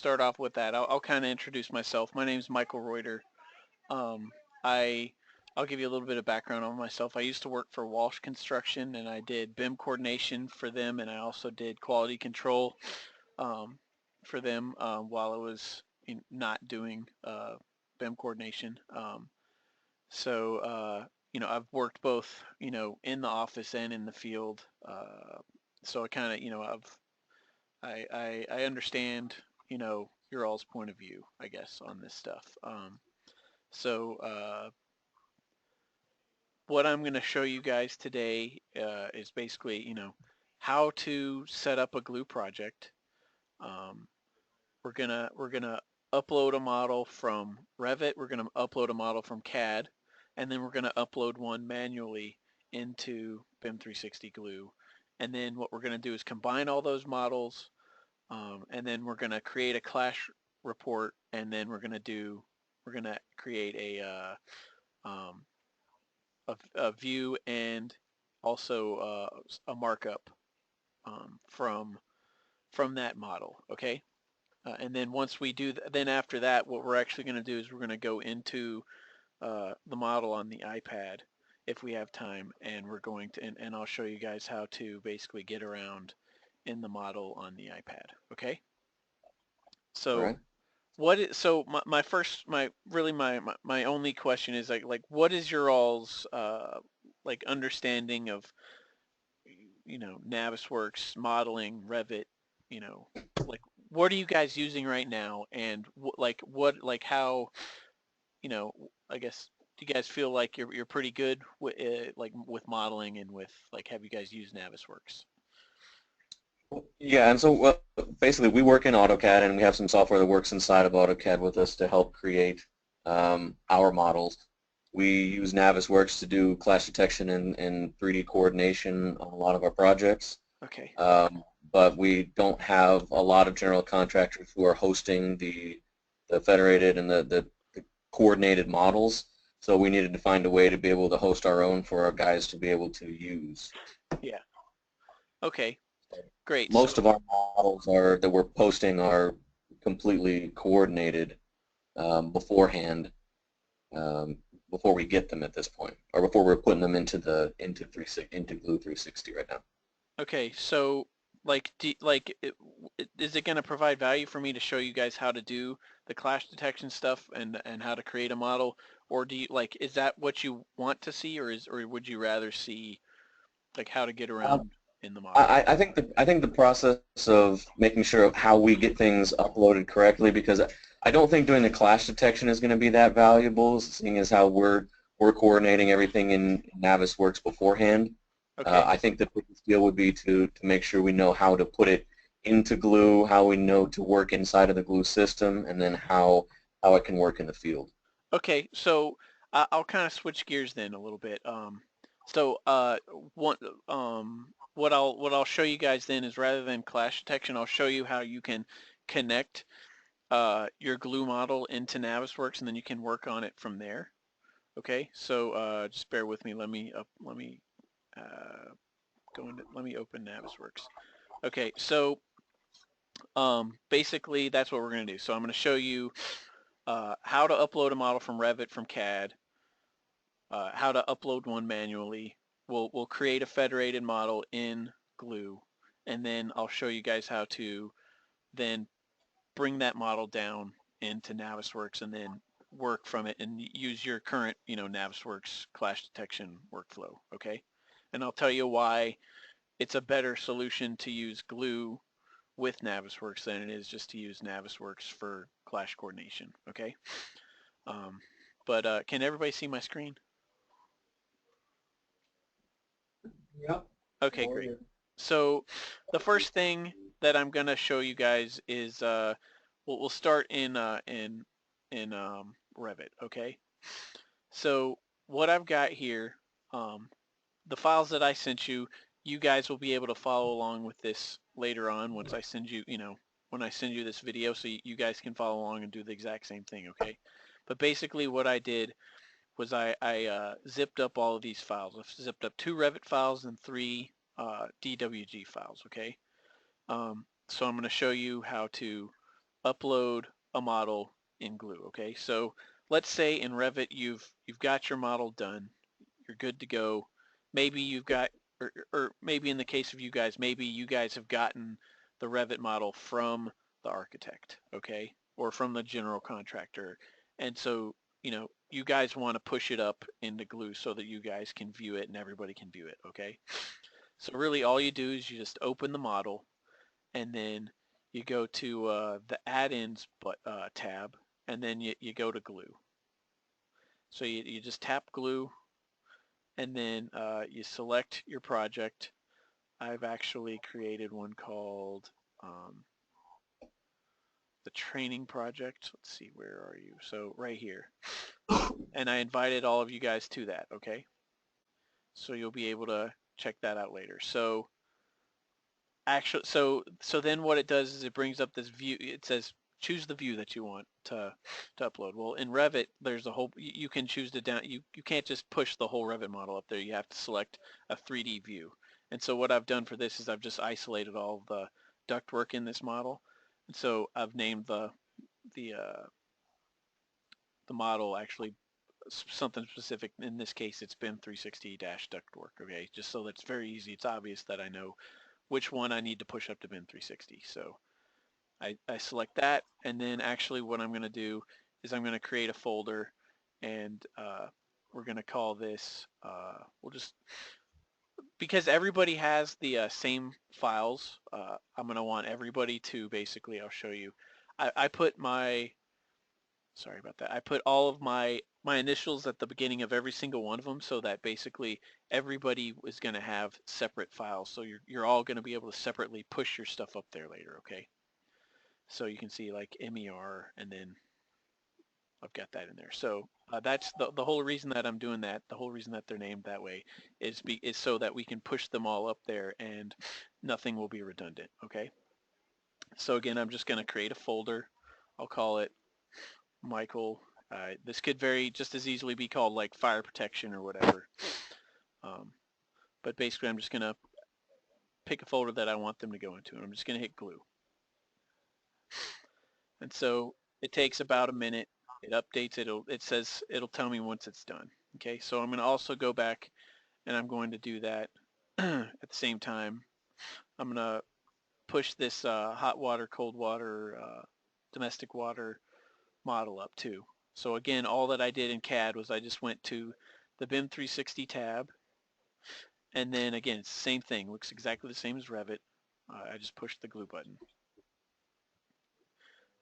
start off with that. I'll kind of introduce myself. My name is Michael Reuter. Um, I I'll give you a little bit of background on myself. I used to work for Walsh Construction, and I did BIM coordination for them, and I also did quality control um, for them while I was not doing BIM coordination. I've worked both, in the office and in the field. So I kind of, I understand, your all's point of view, I guess, on this stuff. So what I'm going to show you guys today is basically, how to set up a glue project. Um, we're gonna upload a model from Revit. We're gonna upload a model from CAD, and then we're gonna upload one manually into BIM 360 Glue. And then what we're gonna do is combine all those models, and then we're gonna create a clash report, and then we're gonna create um, a view and also a markup from that model. Okay. And then once we do, then after that, what we're actually going to do is we're going to go into the model on the iPad if we have time, and we're going to, and I'll show you guys how to basically get around in the model on the iPad. Okay. All So right. my first, my only question is like what is your all's like understanding of, Navisworks, modeling, Revit, you know, like what are you guys using right now, and like how, you know, I guess do you guys feel like you're pretty good with like with modeling and with like have you guys used Navisworks? Yeah, and so basically we work in AutoCAD and we have some software that works inside of AutoCAD with us to help create our models. We use Navisworks to do clash detection and 3D coordination on a lot of our projects. Okay. Um, but we don't have a lot of general contractors who are hosting the federated and the coordinated models. So we needed to find a way to be able to host our own for our guys to be able to use. Yeah. Okay. Great. Most So of our models are that we're posting are completely coordinated beforehand um, before we get them at this point, or before we're putting them into Glue 360 right now. okay. So like is it going to provide value for me to show you guys how to do the clash detection stuff and how to create a model, or do you like is that what you want to see, or would you rather see like how to get Um, around in the model? I think the process of making sure of how we get things uploaded correctly, because I don't think doing the clash detection is going to be that valuable, seeing as how we're coordinating everything in Navisworks beforehand. Okay. I think the biggest deal would be to make sure we know how to put it into Glue, how we know to work inside of the Glue system, and then how it can work in the field. Okay, so I'll kind of switch gears then a little bit. So one, what I'll show you guys then is rather than clash detection, I'll show you how you can connect your glue model into Navisworks, and then you can work on it from there. Okay, so just bear with me. Let me go into let me open Navisworks. Okay, so basically that's what we're going to do. So I'm going to show you how to upload a model from Revit from CAD, how to upload one manually. We'll create a federated model in Glue, and then I'll show you guys how to then bring that model down into Navisworks and then work from it and use your current, Navisworks clash detection workflow. Okay, and I'll tell you why it's a better solution to use Glue with Navisworks than it is just to use Navisworks for clash coordination. Okay, um, but can everybody see my screen? Yep. Okay, Or great. the- So the first thing that I'm gonna show you guys is we'll start in Revit. Okay. So what I've got here, um, the files that I sent you, you guys will be able to follow along with this later on once I send you, when I send you this video, so you guys can follow along and do the exact same thing. Okay. But basically, what I did was I zipped up all of these files. I zipped up 2 Revit files and 3 DWG files. Okay. So I'm going to show you how to upload a model in Glue. Okay, so let's say in Revit you've got your model done, you're good to go. Maybe you've got, or maybe in the case of you guys, maybe you guys have gotten the Revit model from the architect, okay, or from the general contractor, and so you guys want to push it up into Glue so that you guys can view it and everybody can view it, okay? So really all you do is you just open the model and then you go to the add-ins tab, and then you go to Glue. So you just tap Glue, and then you select your project. I've actually created one called the training project. Let's see, where are you? So right here. And I invited all of you guys to that, okay? So you'll be able to check that out later. So actually, so then what it does is it brings up this view. It says choose the view that you want to upload. Well, in Revit, there's a whole. You can choose to down. You can't just push the whole Revit model up there. You have to select a 3D view. And so what I've done for this is I've just isolated all of the ductwork in this model, and so I've named the uh, the model actually something specific. In this case, it's BIM 360-ductwork. Okay, just so that it's very easy. It's obvious that I know which one I need to push up to BIM 360. So I select that, and then actually what I'm going to do is I'm going to create a folder, and we're going to call this, we'll just, because everybody has the same files, I'm going to want everybody to basically, I'll show you, I put my, sorry about that, I put all of my initials at the beginning of every single one of them so that basically everybody is going to have separate files. So you're all going to be able to separately push your stuff up there later, okay? So you can see like MER, and then I've got that in there. So that's the whole reason that I'm doing that. The whole reason that they're named that way is so that we can push them all up there and nothing will be redundant, okay? So again, I'm just going to create a folder. I'll call it Michael. This could just as easily be called like fire protection or whatever. But basically I'm just going to pick a folder that I want them to go into, and I'm just going to hit Glue. And so it takes about a minute. It updates. It'll tell me once it's done. Okay, so I'm going to also go back and I'm going to do that at the same time. I'm going to push this hot water, cold water, domestic water model up too. So again, all that I did in CAD was I just went to the BIM 360 tab, and then again, it's the same thing. Looks exactly the same as Revit. I just pushed the Glue button.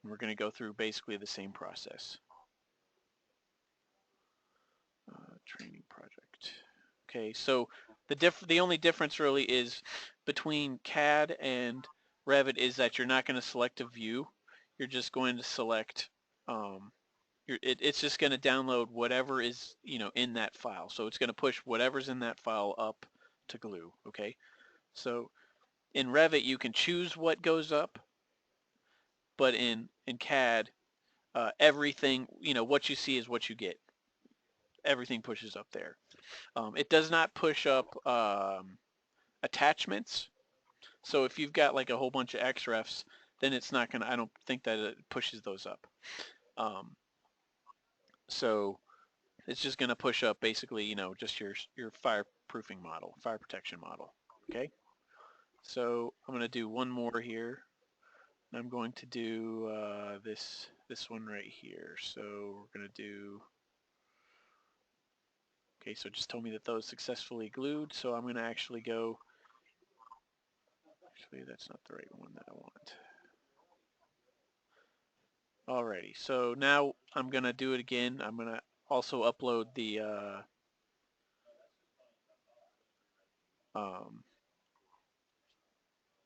And we're going to go through basically the same process. Training project. Okay, so the only difference really is between CAD and Revit is that you're not going to select a view. You're just going to select. It's just going to download whatever is in that file. So it's going to push whatever's in that file up to Glue. Okay, so in Revit you can choose what goes up, but in CAD everything what you see is what you get. Everything pushes up there. It does not push up attachments. So if you've got like a whole bunch of XREFs, then it's not gonna. I don't think that it pushes those up. So it's just gonna push up basically, just your fireproofing model, fire protection model. Okay. So I'm gonna do one more here. I'm going to do this one right here. So we're gonna do. Okay, so it just told me that those successfully glued. So I'm gonna actually go. Actually, that's not the right one that I want. Alrighty, so now I'm gonna do it again. I'm gonna also upload the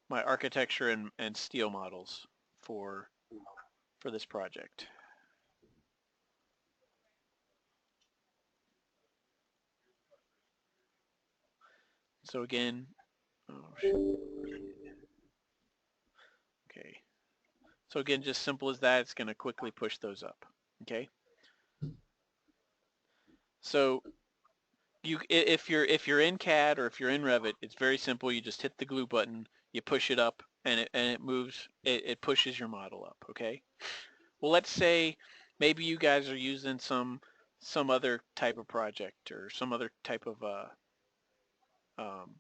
my architecture and steel models for this project. So again, oh, okay. So again, just simple as that. It's gonna quickly push those up. Okay. So if you're in CAD or if you're in Revit, it's very simple. You just hit the Glue button, you push it up, and it moves, it pushes your model up, okay? Well, let's say maybe you guys are using some other type of project or some other type of um,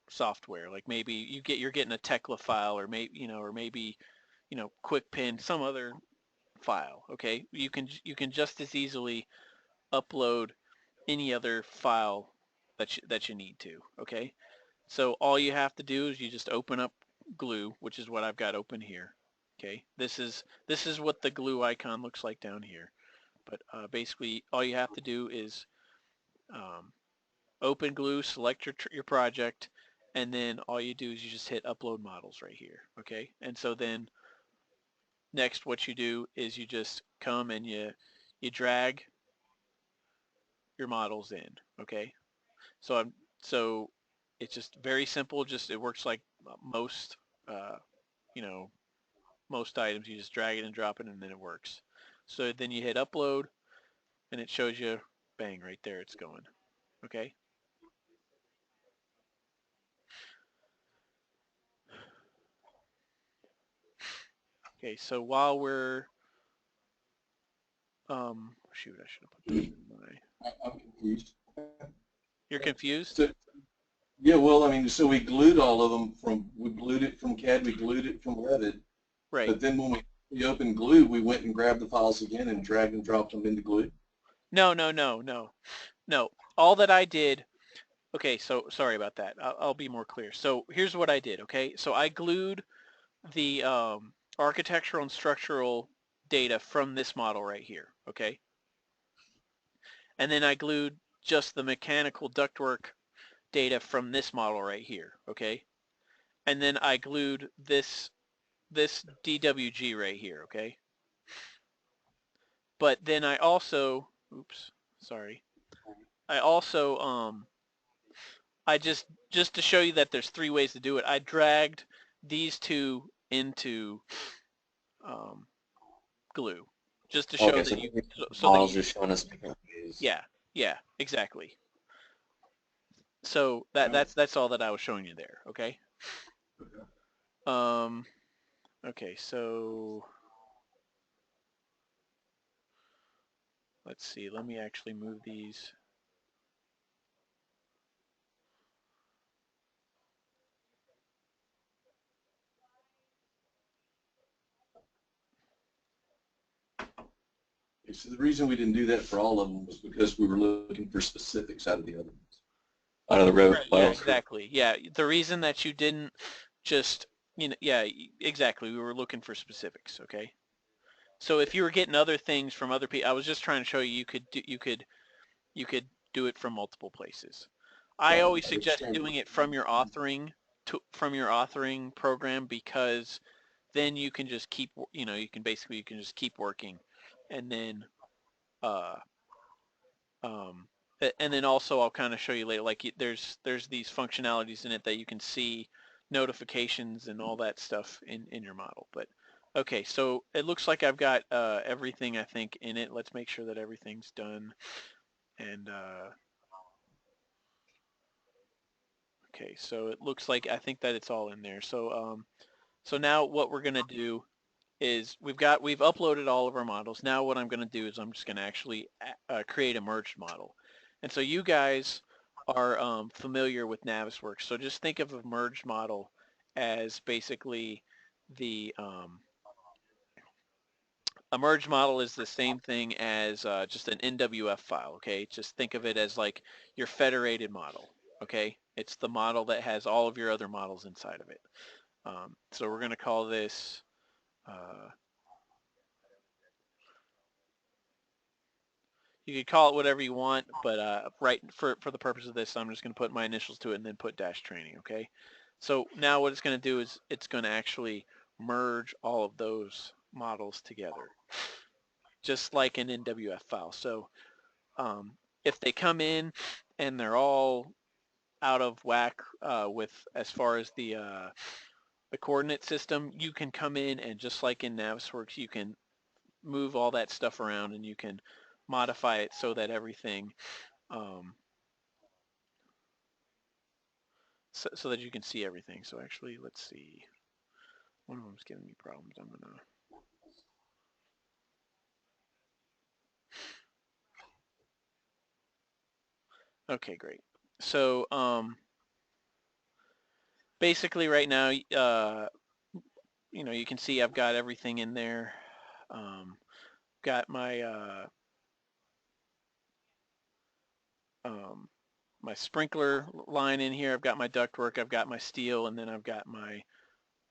software. Like maybe you're getting a Tekla file, or maybe QuickPen, some other file. Okay, you can just as easily upload any other file that you need to. Okay, so all you have to do is you just open up Glue, which is what I've got open here. Okay, this is what the glue icon looks like down here. But basically, all you have to do is um, open Glue, select your project, and then all you do is you just hit Upload Models right here. Okay, and so then next, what you do is you just come and you drag your models in. Okay, so it's just very simple. Just it works like most uh, you know most items. You just drag it and drop it, and then it works. So then you hit upload, and it shows you, bang, right there, it's going. Okay. Okay. So while we're shoot, I should have put this in my. I'm confused. You're confused? So, yeah, well, I mean, so we glued all of them we glued it from CAD, we glued it from Revit, Right. but then when we opened Glue, we went and grabbed the files again and dragged and dropped them into Glue. No, no, no, no, no. All that I did. Okay, so sorry about that. I'll be more clear. So here's what I did. Okay, so I glued the architectural and structural data from this model right here. Okay, and then I glued just the mechanical ductwork data from this model right here. Okay, and then I glued this DWG right here. Okay, but then I also, oops, sorry. I also I just to show you that there's three ways to do it. I dragged these two into um, Glue, just to show Okay, that so you, maybe so that models you, are showing us different ways. yeah, yeah, exactly. So that's all that I was showing you there. Okay. Um. Okay. So let's see. Let me actually move these. So the reason we didn't do that for all of them was because we were looking for specifics out of the other ones. Out of the Revit Right. Yeah. files. Exactly. Yeah. The reason that you didn't just, yeah, exactly. We were looking for specifics. Okay. So if you were getting other things from other people, I was just trying to show you you could do it from multiple places. I Right. always suggest doing it from your authoring program, because then you can just keep, you can just keep working, and then uh um and then also I'll kind of show you later, like there's these functionalities in it that you can see notifications and all that stuff in your model. But okay, so it looks like I've got everything I think in it. Let's make sure that everything's done. And okay, so it looks like I think that it's all in there. So now what we're gonna do is we've uploaded all of our models. Now what I'm gonna do is I'm just gonna actually create a merged model. And so you guys are familiar with Navisworks, so just think of a merged model as basically the a merged model is the same thing as just an NWF file. Okay, just think of it as like your federated model. Okay, it's the model that has all of your other models inside of it. So we're going to call this, uh, you could call it whatever you want, but right for the purpose of this, I'm just going to put my initials to it and then put dash training. Okay, so now what it's going to do is it's going to actually merge all of those models together, just like an NWF file. So if they come in and they're all out of whack with as far as the coordinate system, you can come in and just like in Navisworks, you can move all that stuff around and you can modify it so that everything, um, so that you can see everything. So actually, let's see. One of them's giving me problems. I'm gonna. Okay, great. So basically right now, you can see I've got everything in there. Got my sprinkler line in here. I've got my ductwork. I've got my steel, and then I've got my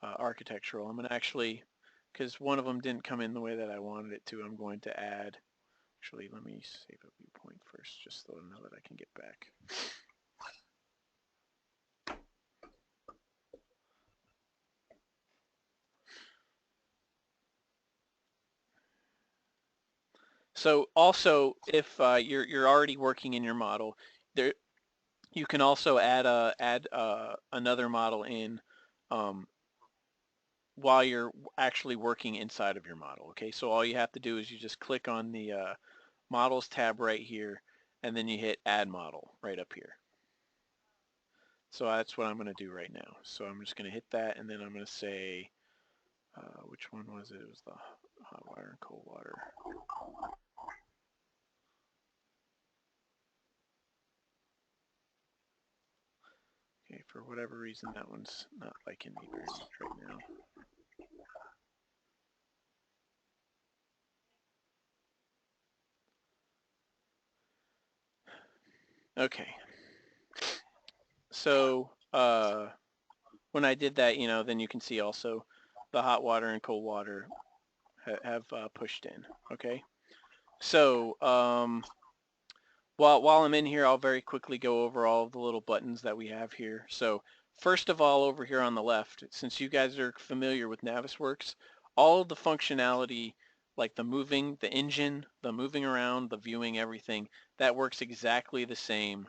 architectural. I'm going to actually, because one of them didn't come in the way that I wanted it to, I'm going to add. Actually, let me save a viewpoint first, just so I know that I can get back. So also, if you're already working in your model, there you can also add another model in while you're actually working inside of your model. Okay, so all you have to do is you just click on the Models tab right here, and then you hit Add Model right up here. So that's what I'm going to do right now. So I'm just going to hit that, and then I'm going to say, which one was it? It was the hot water and cold water. Okay, for whatever reason, that one's not liking me very much right now. Okay. So when I did that, then you can see also the hot water and cold water have pushed in. Okay. So while I'm in here, I'll very quickly go over all of the little buttons that we have here. So first of all, over here on the left, since you guys are familiar with Navisworks, all of the functionality, like the moving, the engine, the moving around, the viewing, everything, that works exactly the same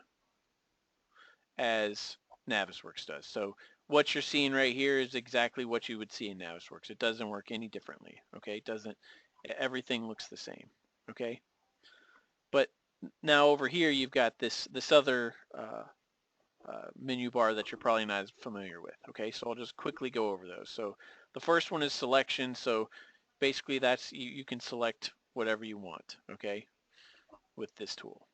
as Navisworks does. So what you're seeing right here is exactly what you would see in Navisworks. It doesn't work any differently. Okay, it doesn't. Everything looks the same. Okay, but now over here you've got this other menu bar that you're probably not as familiar with. Okay, so I'll just quickly go over those. So the first one is selection. So basically that's you can select whatever you want. Okay, with this tool.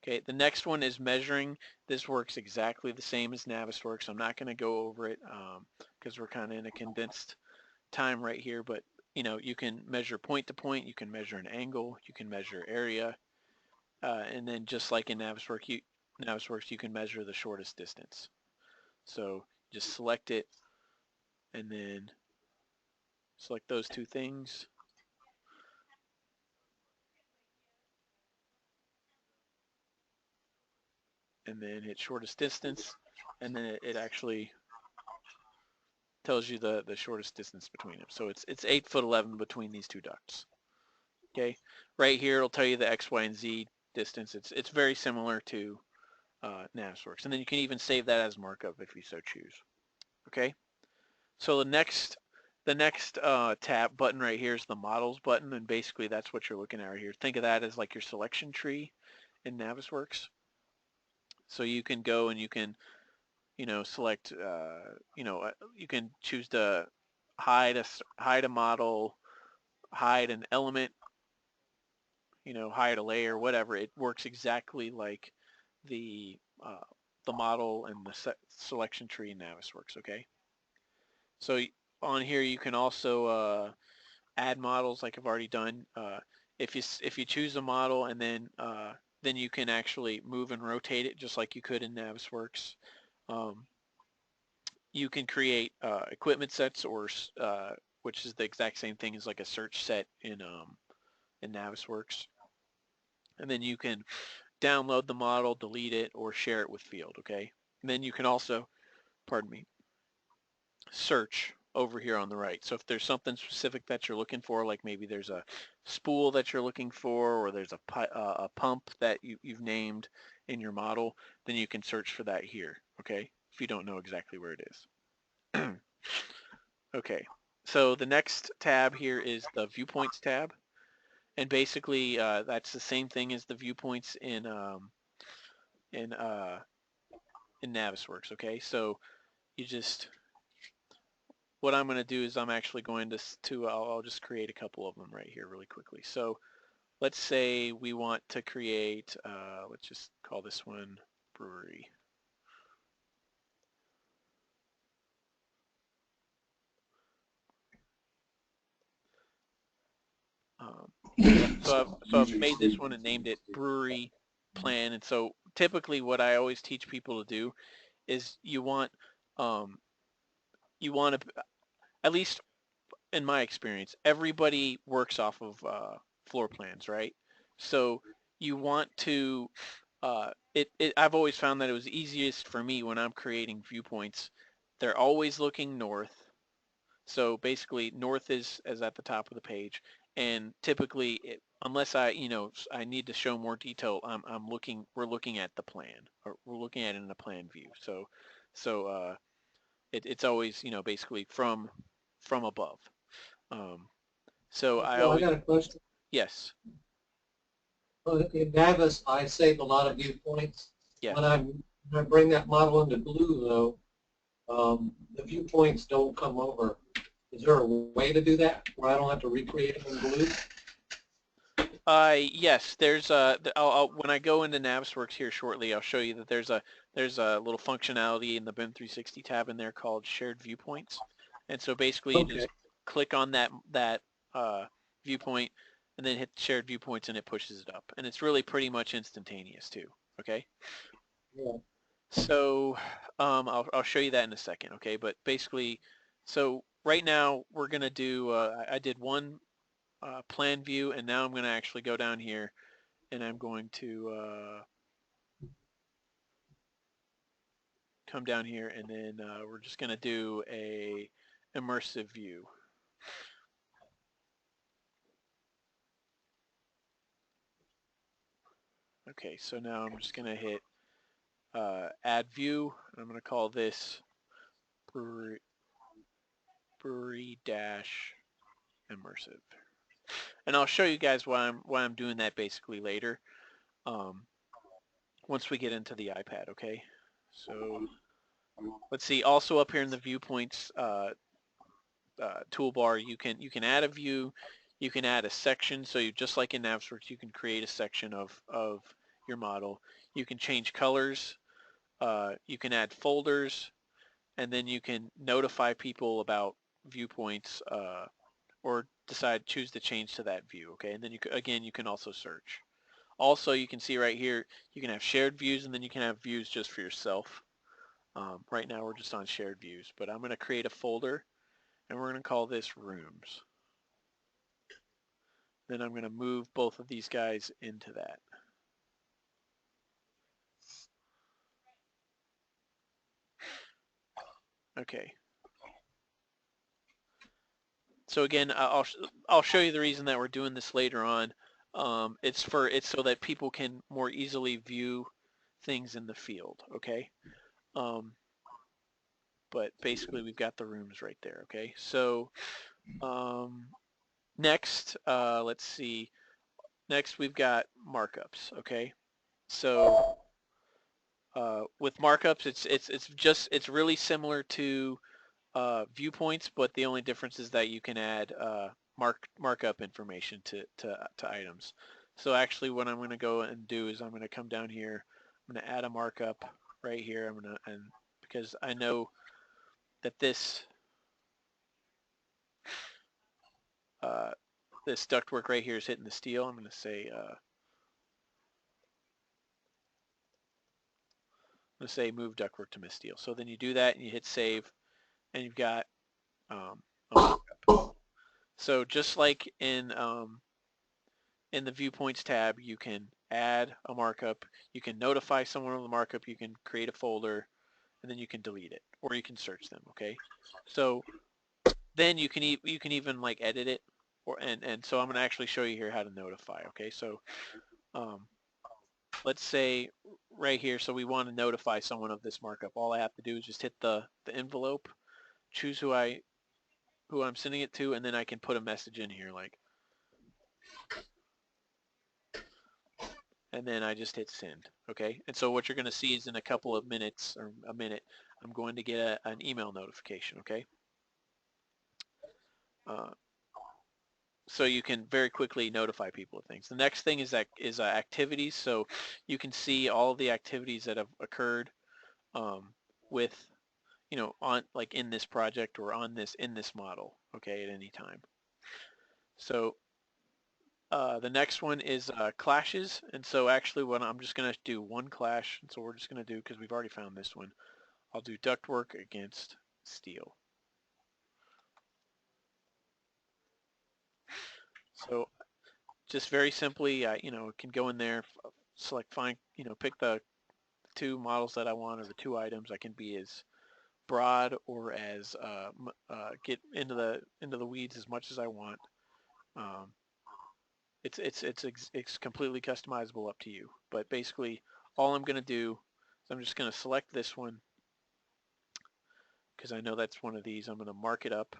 Okay, the next one is measuring. This works exactly the same as Navisworks. I'm not going to go over it because we're kind of in a condensed time right here, but you can measure point to point, you can measure an angle, you can measure area, and then just like in Navisworks, you can measure the shortest distance. So just select it and then select those two things. And then hit shortest distance, and then it actually tells you the shortest distance between them. So it's 8'11" between these two ducts. Okay, right here it'll tell you the X, Y, and Z distance. It's very similar to Navisworks, and then you can even save that as markup if you so choose. Okay, so the next tab button right here is the models button, and basically that's what you're looking at right here. Think of that as like your selection tree in Navisworks. So you can go and you can select, you can choose to hide a model, hide an element, hide a layer, whatever. It works exactly like the uh, the model and the selection tree in Navisworks. Okay. So on here you can also add models like I've already done. If you choose a model and then you can actually move and rotate it just like you could in Navisworks. You can create equipment sets or which is the exact same thing as like a search set in Navisworks. And then you can download the model, delete it, or share it with Field, okay? And then you can also, pardon me, search over here on the right. So if there's something specific that you're looking for, like maybe there's a spool that you're looking for, or there's a pump that you've named in your model, then you can search for that here, okay? If you don't know exactly where it is. Okay, so the next tab here is the viewpoints tab, and basically that's the same thing as the viewpoints in in Navisworks. Okay, so you just what I'm going to do is I'm actually going to I'll just create a couple of them right here really quickly. So let's say we want to create, let's just call this one brewery. So I've made this one and named it brewery plan. And so typically what I always teach people to do is um, you want to, at least in my experience, everybody works off of floor plans, right? So you want to, I've always found that it was easiest for me when I'm creating viewpoints. They're always looking north. So basically north is at the top of the page. And typically, unless I need to show more detail, we're looking at the plan, or we're looking at it in a plan view. So it's always, basically from above. Um, so I Well, I always, got a question. yes, Well, in Navis, I saved a lot of viewpoints. yes. When I bring that model into Glue, though, the viewpoints don't come over. Is there a way to do that where I don't have to recreate them in Glue? Yes, there's when I go into Navisworks here shortly, I'll show you that there's a little functionality in the BIM 360 tab in there called shared viewpoints. And so basically you Okay. just click on that viewpoint and then hit shared viewpoints and it pushes it up. And it's really pretty much instantaneous too. Okay. Yeah. So I'll show you that in a second. Okay. But basically, so right now we're gonna do I did one plan view, and now I'm going to actually go down here and I'm going to come down here and then we're just going to do a immersive view. Okay, so now I'm just going to hit add view. I'm going to call this brewery dash immersive. And I'll show you guys why I'm doing that basically later, um, once we get into the iPad. Okay, so let's see. Also up here in the viewpoints toolbar, you can add a view, you can add a section. So you, just like in Navisworks, you can create a section of your model. You can change colors. You can add folders, and then you can notify people about viewpoints, or choose to change to that view. Okay, and then again you can also search. Also, you can see right here you can have shared views, and then you can have views just for yourself. Right now we're just on shared views, but I'm going to create a folder and we're going to call this rooms. Then I'm going to move both of these guys into that. Okay. So again, I'll show you the reason that we're doing this later on. It's so that people can more easily view things in the field. Okay. Um, but basically, we've got the rooms right there. Okay. So next, let's see. Next, we've got markups. Okay. So with markups, it's really similar to viewpoints, but the only difference is that you can add markup information to items. So actually what I'm going to go and do is I'm going to come down here, I'm going to add a markup right here. And because I know that uh, this ductwork right here is hitting the steel, I'm going to say move ductwork to miss steel. So then you do that and you hit save, and you've got a markup. So just like in the viewpoints tab, you can add a markup, you can notify someone of the markup, you can create a folder, and then you can delete it, or you can search them. Okay, so then you can even like edit it, and so I'm going to actually show you here how to notify. Okay, so um, let's say right here, so we want to notify someone of this markup. All I have to do is just hit the envelope, choose who I'm sending it to, and then I can put a message in here like, and then I just hit send. Okay, and so what you're going to see is in a couple of minutes or a minute, I'm going to get an email notification. Okay, so you can very quickly notify people of things. The next thing is activities. So you can see all of the activities that have occurred with, on like in this project or in this model, okay, at any time. So the next one is clashes, and so actually what I'm just going to do one clash, and so we're just going to do, because we've already found this one, I'll do ductwork against steel. So just very simply, I can go in there, select, find, pick the two models that I want, or the two items. I can be as broad or as get into the weeds as much as I want. It's completely customizable up to you. But basically, all I'm going to do is I'm just going to select this one because I know that's one of these. I'm going to mark it up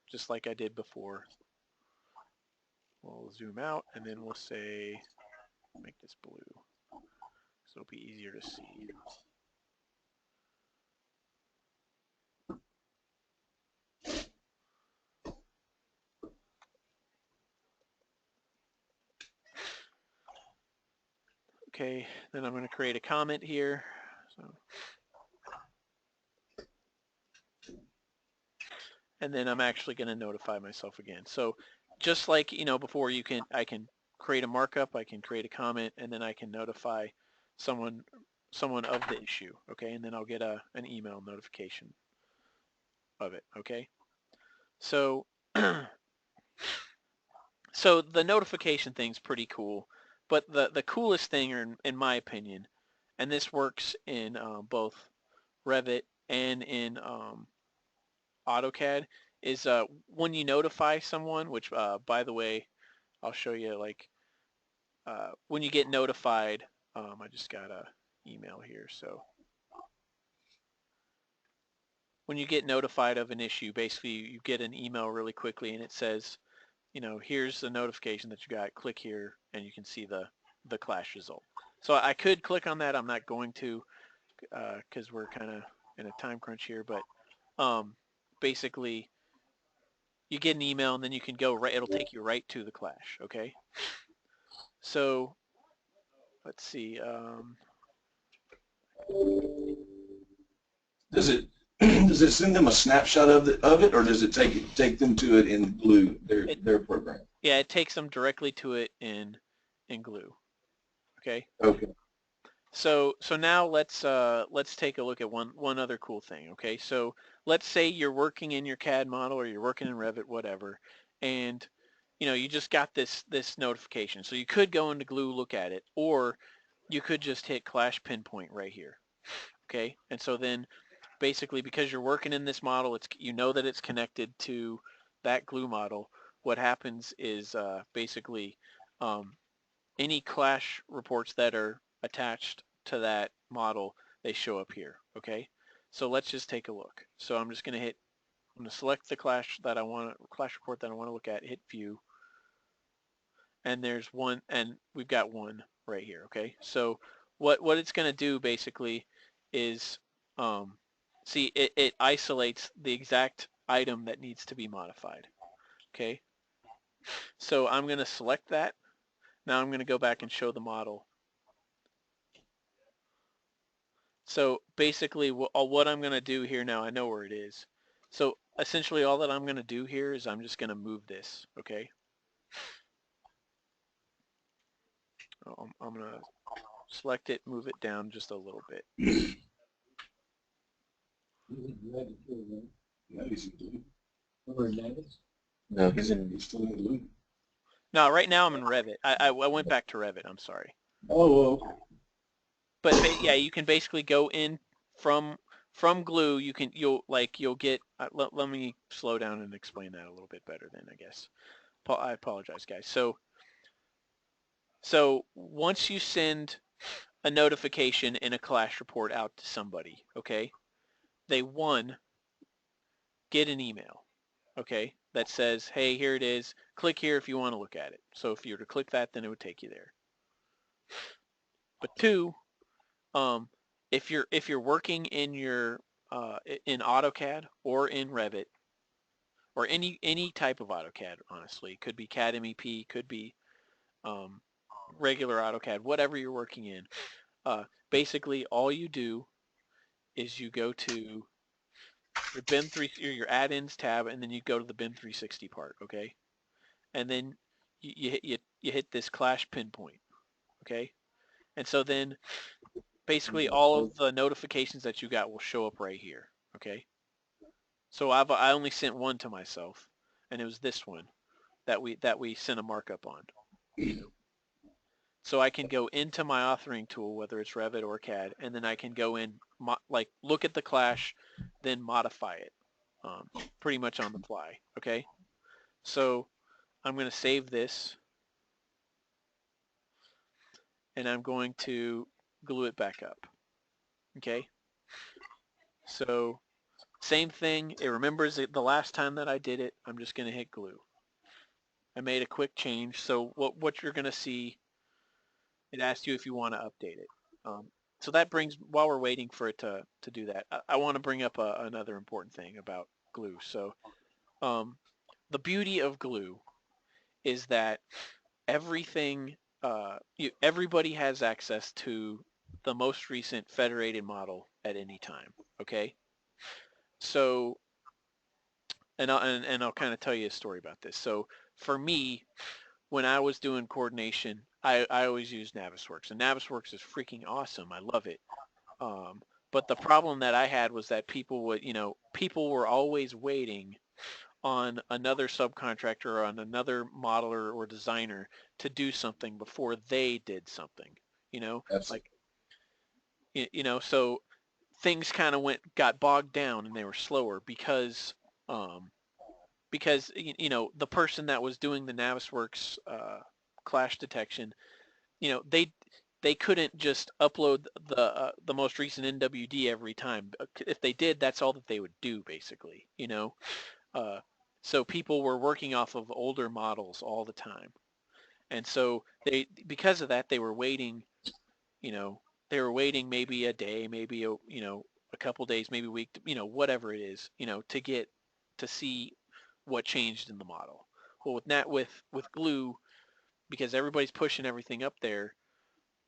just like I did before. We'll zoom out and then we'll say, make this blue so it'll be easier to see. Okay, then I'm going to create a comment here. So, and then I'm actually going to notify myself again. So just like, before, I can create a markup, I can create a comment, and then I can notify someone of the issue, okay? And then I'll get an email notification of it, okay? So so the notification thing's pretty cool, but the coolest thing, in my opinion, and this works in both Revit and in AutoCAD, is when you notify someone, which by the way, I'll show you, like when you get notified, I just got a email here, so when you get notified of an issue, basically you get an email really quickly and it says, here's the notification that you got, click here and you can see the clash result. So I could click on that, I'm not going to, because we're kind of in a time crunch here, but basically you get an email and then you can go right, it'll take you right to the clash, okay? So let's see. Does it does it send them a snapshot of it, or does it take them to it in Glue, their program? Yeah, it takes them directly to it in Glue. Okay. Okay. So now let's take a look at one other cool thing. Okay. So let's say you're working in your CAD model or you're working in Revit, whatever, and you just got this notification. So you could go into Glue, look at it, or you could just hit Clash Pinpoint right here. Okay. And so then basically, because you're working in this model, that it's connected to that Glue model. What happens is basically any clash reports that are attached to that model, they show up here, okay? So let's just take a look. So I'm going to select the clash report that I want to look at, hit view, and there's one, and we've got one right here, okay? So what it's going to do basically is, see, it isolates the exact item that needs to be modified, okay? So I'm going to select that. Now I'm going to go back and show the model. So basically what I'm going to do here now, I know where it is. So essentially all that I'm going to do here is I'm just going to move this, okay? I'm going to select it, move it down just a little bit. No, he's in Glue. No, he's still in Glue. No, right now I'm in Revit. I went back to Revit, I'm sorry. Oh, okay. But yeah, you can basically go in from Glue, you'll get, let me slow down and explain that a little bit better then, I guess. I apologize, guys. So once you send a notification in a clash report out to somebody, okay, they get an email, okay, that says, hey, here it is, click here if you want to look at it. So if you were to click that, then it would take you there. But two, if you're working in your in AutoCAD or in Revit, or any type of AutoCAD, honestly. Could be CAD MEP, could be regular AutoCAD, whatever you're working in. Basically, all you do is you go to your BIM 3, your add-ins tab, and then you go to the BIM 360 part, okay? And then you hit this clash pinpoint, okay? And so then basically all of the notifications that you got will show up right here, okay? So I only sent one to myself, and it was this one that we sent a markup on. You know? So I can go into my authoring tool, whether it's Revit or CAD, and then I can go in, like look at the clash, then modify it, pretty much on the fly. Okay. So I'm going to save this, and I'm going to glue it back up. Okay. So same thing. It remembers it the last time that I did it. I'm just going to hit glue. I made a quick change. So what you're going to see, it asks you if you want to update it. So that brings, while we're waiting for it to do that, I want to bring up another important thing about glue. So the beauty of glue is that everything, everybody has access to the most recent federated model at any time, okay? So, and I'll kind of tell you a story about this. So for me, when I was doing coordination, I always used Navisworks, and Navisworks is freaking awesome. I love it. But the problem that I had was that people were always waiting on another subcontractor or on another modeler or designer to do something before they did something, Absolutely. like, so things kind of got bogged down and they were slower because the person that was doing the Navisworks clash detection, they couldn't just upload the most recent NWD every time. If they did, that's all that they would do, basically. Uh, so people were working off of older models all the time, and so because of that, they were waiting. They were waiting maybe a day, maybe a couple days, maybe a week, whatever it is, to see what changed in the model. Well, with glue, because everybody's pushing everything up there,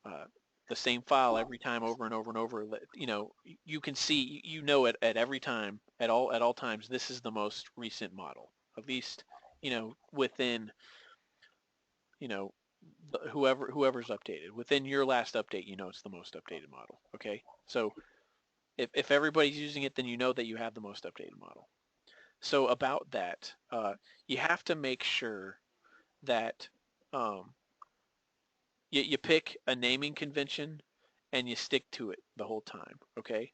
uh, the same file every time over and over and over. You can see, at every time, at all times, this is the most recent model, at least, within, you know, whoever's updated within your last update, it's the most updated model. Okay, so if everybody's using it, then you know that you have the most updated model. So about that, you have to make sure that um, you pick a naming convention and you stick to it the whole time. Okay.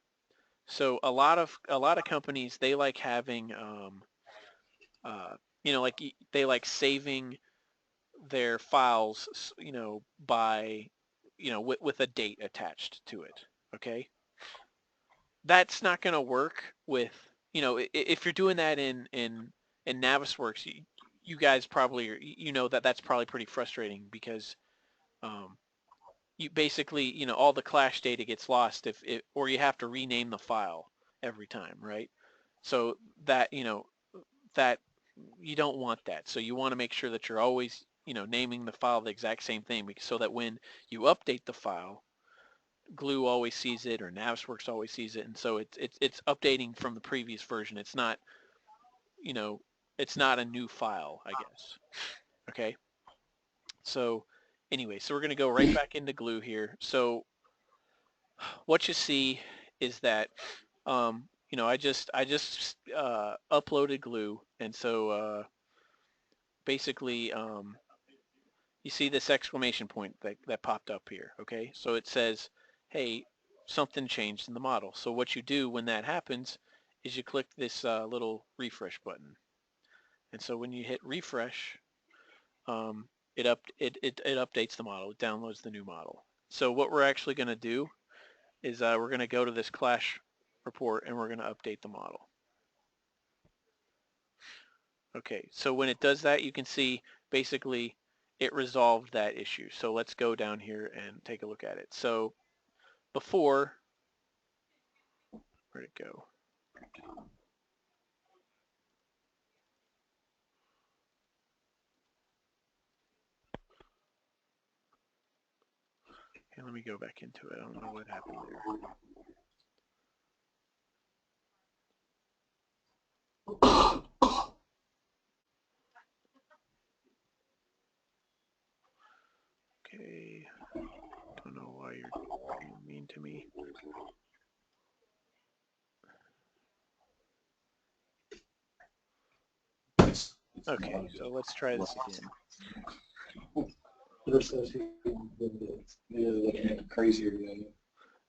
So a lot of companies, they like having like they like saving their files by with a date attached to it. Okay. That's not going to work with if you're doing that in Navisworks. You guys probably that's probably pretty frustrating because um, you basically, all the clash data gets lost if it, or you have to rename the file every time, right? So that, that you don't want that. So you want to make sure that you're always, naming the file the exact same thing so that when you update the file, Glue always sees it or Navisworks always sees it. And so it's updating from the previous version. It's not, you know, it's not a new file, I guess. Okay. So anyway, so we're going to go right back into Glue here. So what you see is that I just uploaded glue, and so basically you see this exclamation point that popped up here. Okay, so it says, hey, something changed in the model. So what you do when that happens is you click this little refresh button, and so when you hit refresh, um, it updates the model. It downloads the new model. So what we're actually going to do is we're going to go to this clash report and we're going to update the model. Okay, so when it does that, you can see basically it resolved that issue. So let's go down here and take a look at it. So before, where'd it go? Okay, let me go back into it. I don't know what happened there. Okay, don't know why you're being mean to me. Okay, so let's try this again. Peter says he Crazier than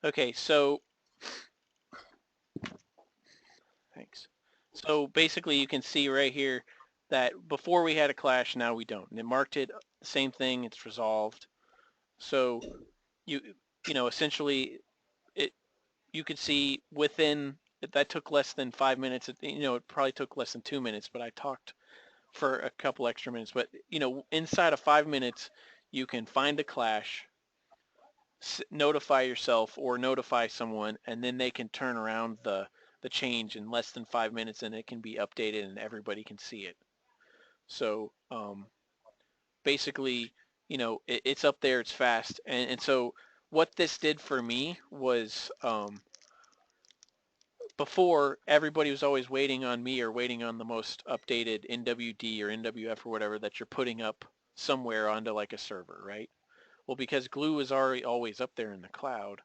Okay, so thanks. So basically you can see right here that before we had a clash, now we don't. And it marked it, same thing, it's resolved. So you know, essentially you could see within, that took less than 5 minutes. You know, it probably took less than 2 minutes, but I talked for a couple extra minutes. But, you know, inside of 5 minutes, you can find a clash, notify yourself or notify someone, and then they can turn around the change in less than 5 minutes, and it can be updated and everybody can see it. So basically, you know, it's up there, it's fast. And so what this did for me was before, everybody was always waiting on me or waiting on the most updated NWD or NWF or whatever that you're putting up somewhere onto like a server, right? Well, because Glue is already always up there in the cloud,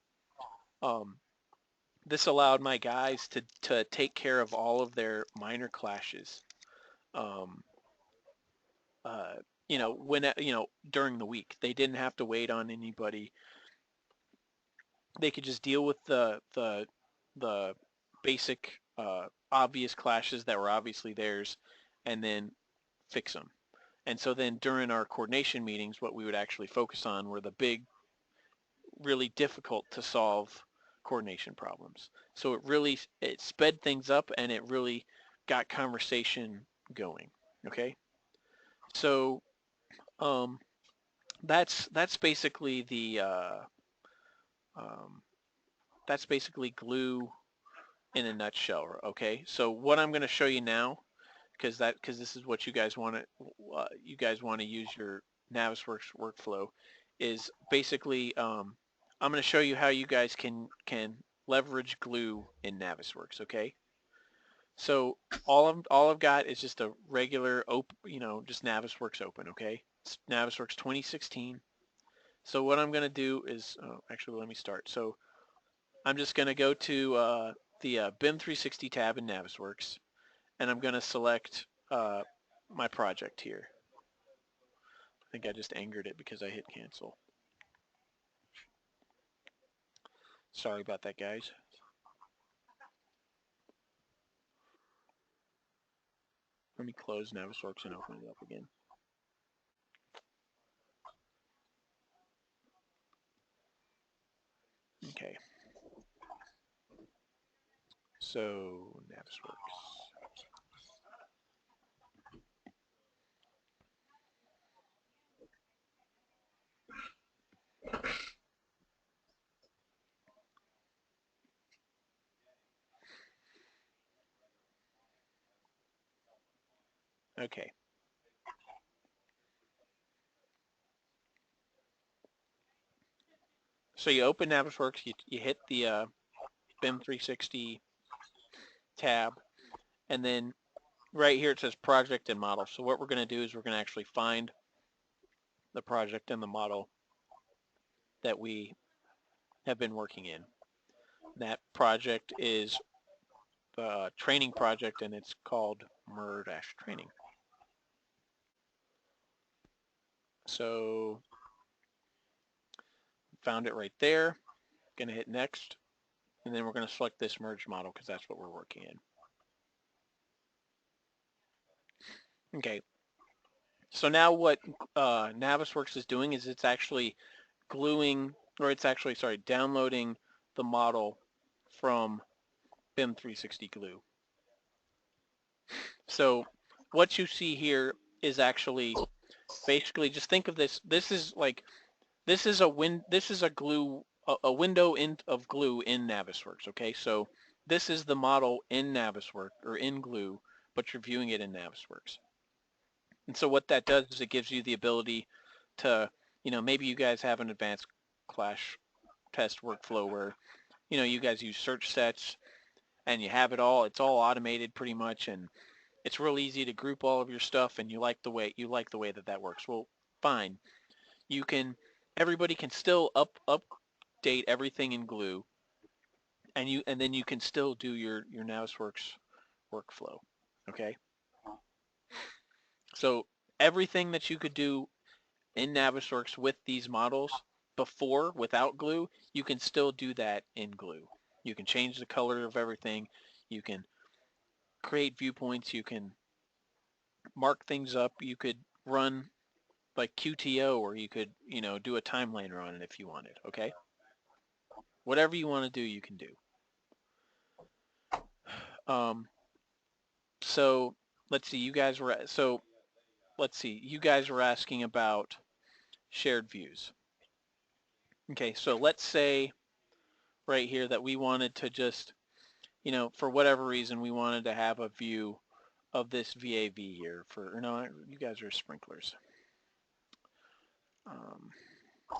this allowed my guys to take care of all of their minor clashes, um, uh, you know, during the week. They didn't have to wait on anybody. They could just deal with the basic obvious clashes that were obviously theirs, and then fix them. And so then during our coordination meetings, what we would actually focus on were the big, really difficult to solve coordination problems. So it sped things up, and it really got conversation going. Okay, so um, that's basically the um, that's basically Glue in a nutshell. Okay, so what I'm going to show you now, because this is what you guys want to use your Navisworks workflow, is basically I'm going to show you how you guys can leverage Glue in Navisworks. Okay, so all I've got is just a regular just Navisworks open. Okay, it's Navisworks 2016. So what I'm going to do is actually, let me start. So I'm just going to go to the BIM 360 tab in Navisworks, and I'm going to select my project here. I think I just angered it because I hit cancel. Sorry about that, guys. Let me close Navisworks and open it up again. Okay. So Navisworks. Okay. So you open Navisworks, you hit the BIM 360 tab, and then right here it says project and model. So what we're going to do is we're going to actually find the project and the model that we have been working in. That project is the training project, and it's called MER-training. So found it right there. Going to hit next, and then we're going to select this merge model because that's what we're working in. Okay. So now what Navisworks is doing is it's actually downloading the model from BIM 360 Glue. So what you see here is actually basically, just think of this. This is a glue, a window of Glue in Navisworks. Okay, so this is the model in Navisworks or in Glue, but you're viewing it in Navisworks. And so what that does is it gives you the ability to, maybe you guys have an advanced clash test workflow where, you know, you guys use search sets and you have it all. It's all automated pretty much, and it's real easy to group all of your stuff, and you like the way that that works. Well, fine. You can, everybody can still update everything in Glue, and then you can still do your Navisworks workflow. Okay. So everything that you could do in Navisworks with these models before without Glue, you can still do that in Glue. You can change the color of everything. You can create viewpoints. You can mark things up. You could run like QTO, or you could, you know, do a timeliner on it if you wanted. Okay. Whatever you want to do, you can do. So let's see. You guys were asking about shared views. Okay, so let's say right here that we wanted to just, you know, for whatever reason, we wanted to have a view of this VAV here for, no, you guys are sprinklers.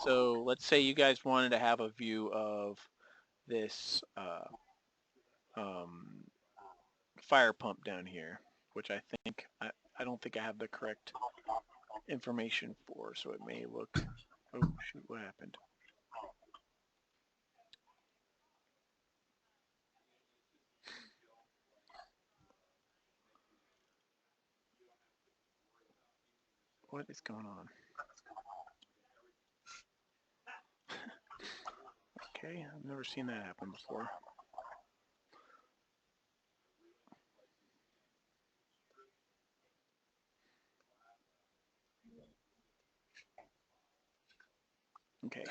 So let's say you guys wanted to have a view of this fire pump down here, which I think, I don't think I have the correct information for, so it may look, oh shoot, what happened? What is going on? Okay, I've never seen that happen before. Okay.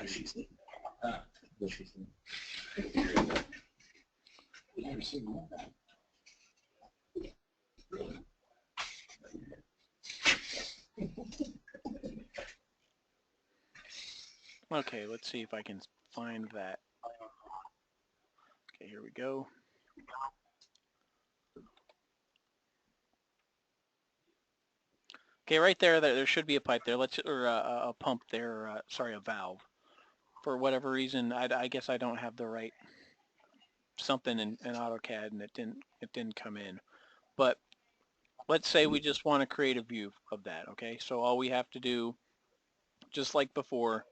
Okay, let's see if I can find that. Okay, here we go. Okay, right there should be a pipe there. Or a pump there. Sorry, a valve. For whatever reason, I guess I don't have the right something in AutoCAD, and it didn't come in. But let's say we just want to create a view of that. Okay, so all we have to do, just like before,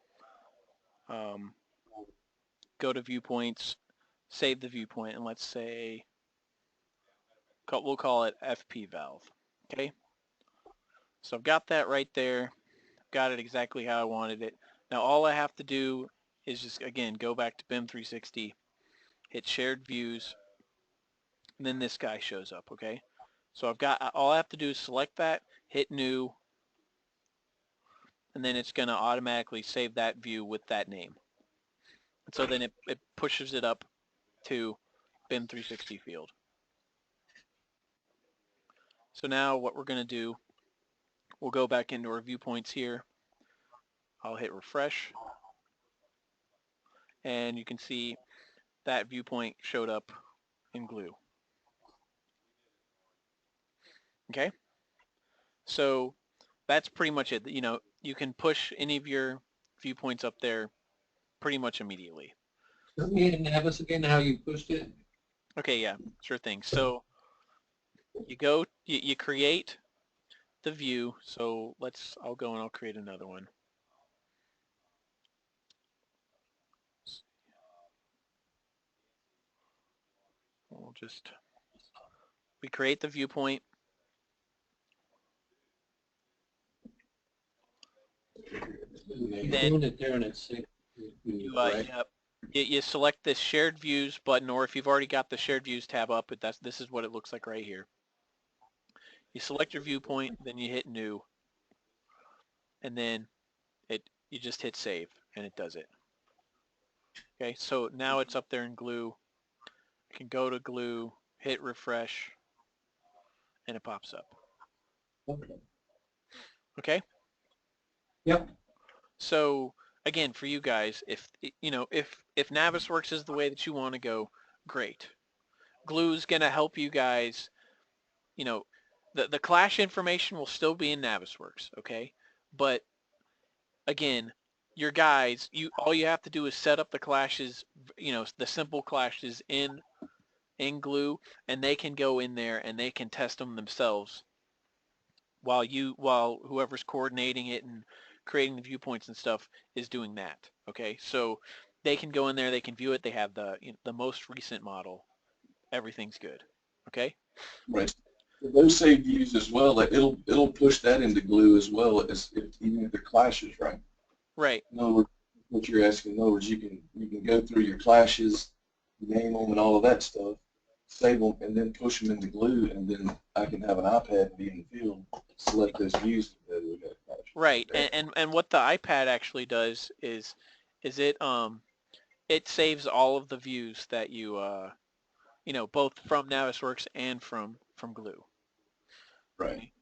go to viewpoints, save the viewpoint, and let's say we'll call it FP valve. Okay, so I've got that right there. Got it exactly how I wanted it. Now all I have to do is just, again, go back to BIM 360, hit shared views, and then this guy shows up. Okay, so all I have to do is select that, hit new, and then it's going to automatically save that view with that name. And so then it pushes it up to BIM 360 field. So now what we're going to do, we'll go back into our viewpoints here. I'll hit refresh, and you can see that viewpoint showed up in Glue. Okay, so that's pretty much it. You know, you can push any of your viewpoints up there pretty much immediately. Let me have us again how you pushed it. Okay, yeah, sure thing. So you create the view. So I'll go and I'll create another one. We create the viewpoint. Then doing it there and it's you select this shared views button, or if you've already got the shared views tab up, this is what it looks like right here. You select your viewpoint, then you hit new, and then you just hit save, and it does it. Okay, so now it's up there in Glue. You can go to Glue, hit refresh, and it pops up. Okay? Yep. So again, for you guys, if Navisworks is the way that you want to go, great. Glue's gonna help you guys. You know, the clash information will still be in Navisworks, okay? But again, your guys, all you have to do is set up the clashes, the simple clashes in Glue, and they can go in there and they can test them themselves while whoever's coordinating it and creating the viewpoints and stuff is doing that. Okay, so they can go in there, they can view it, they have the most recent model, everything's good. Okay. Right. For those saved views as well, like it'll push that into Glue as well as even if the clashes, right? Right. In other words, what you're asking, in other words, you can go through your clashes, name them and all of that stuff, save them, and then push them into Glue, and then I can have an iPad be in the field, select those views. And go to that clash. Right. Okay. And what the iPad actually does is it saves all of the views that both from Navisworks and from Glue. Right. Okay?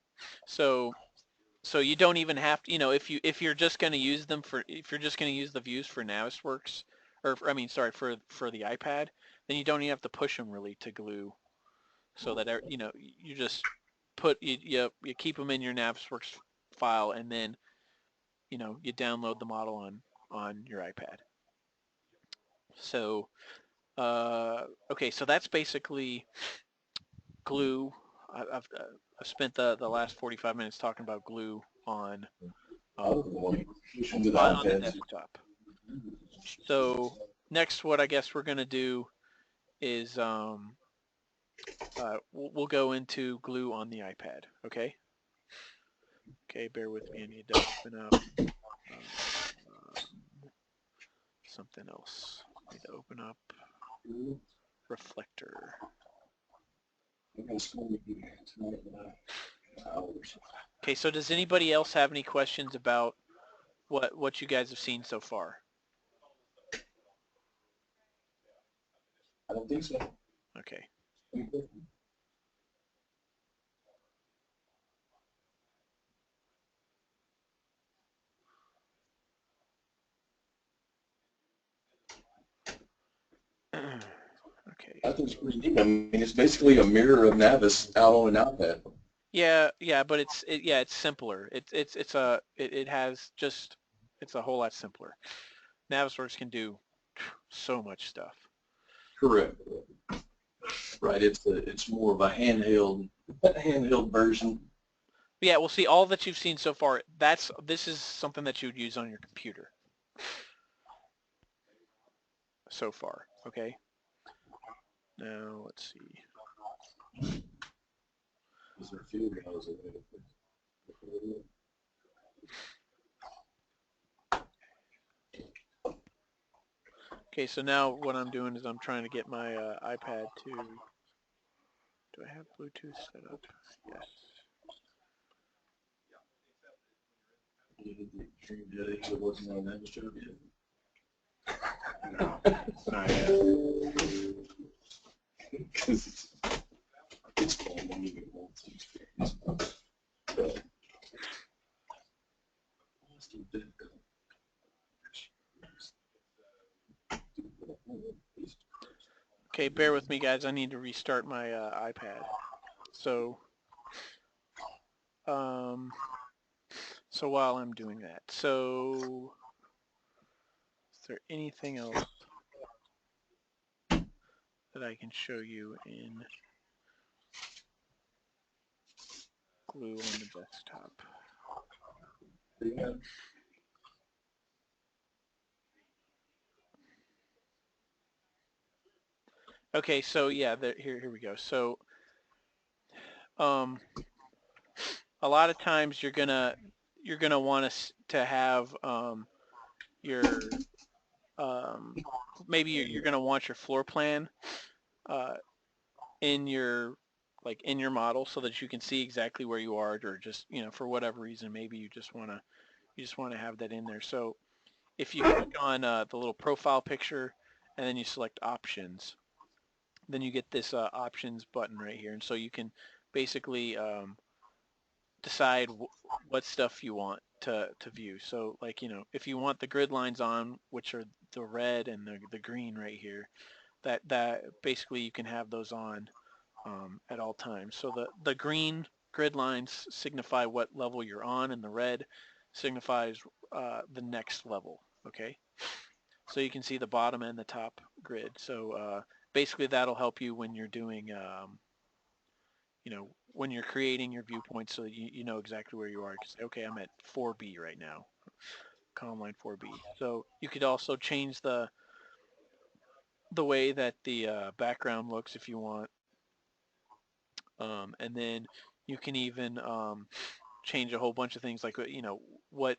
So you don't even have to, if you're just going to use them if you're just going to use the views for Navisworks, or I mean, sorry, for the iPad, then you don't even have to push them really to Glue, so that you just you keep them in your Navisworks file, and then you download the model on your iPad. So okay, so that's basically Glue. I've spent the last 45 minutes talking about Glue on Push them to the on the iPads. desktop. So next, what I guess we're gonna do is we'll go into Glue on the iPad. Okay. Okay, bear with me. I need to open up something else. I need to open up Reflector. Okay, so does anybody else have any questions about what you guys have seen so far? I don't think so. Okay. Okay. I think it's pretty neat. I mean, it's basically a mirror of Navis out on an iPad. Yeah, but it's simpler. It has just it's a whole lot simpler. Navisworks can do so much stuff. Correct. Right. It's more of a handheld version. Yeah, well, see, all that you've seen so far, this is something that you would use on your computer so far. Okay. Now let's see. Is there a few guys that Okay, so now what I'm doing is I'm trying to get my iPad to. Do I have Bluetooth set up? Yes. working on that job yet? Not yet. Because it's fun when you get more experience. But Okay, bear with me, guys. I need to restart my iPad. So, so while I'm doing that, so is there anything else that I can show you in Glue on the desktop? yeah. Okay, so yeah, here we go. So, a lot of times you're gonna want to have your maybe you're gonna want your floor plan uh, in your in your model so that you can see exactly where you are, or just for whatever reason maybe you just want to have that in there. So if you click on the little profile picture and then you select options, then you get this options button right here, and so you can basically decide what stuff you want to view. So if you want the grid lines on, which are the red and the green right here, that basically you can have those on at all times. So the green grid lines signify what level you're on, and the red signifies the next level, okay? So you can see the bottom and the top grid. So basically that'll help you when you're doing, when you're creating your viewpoints so that you know exactly where you are. You can say, okay, I'm at 4B right now, column line 4B. So you could also change the way that the background looks if you want. And then you can even change a whole bunch of things like, what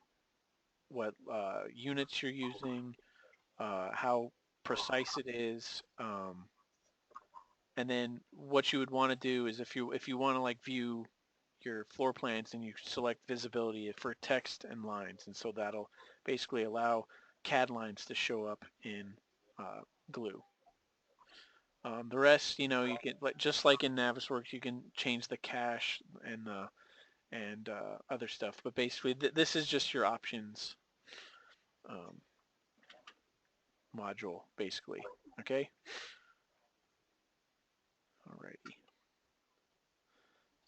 units you're using, how precise it is, and then what you would want to do is if you want to like view your floor plans, and you select visibility for text and lines, and so that'll basically allow CAD lines to show up in Glue. The rest, you can, just like in Navisworks, you can change the cache and other stuff. But basically, this is just your options module, basically. Okay. Alrighty.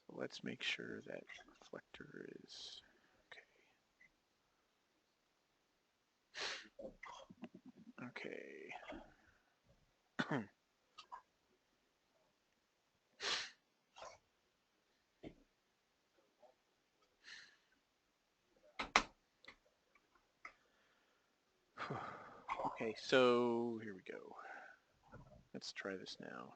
So let's make sure that reflector is okay. Okay, so here we go. Let's try this now.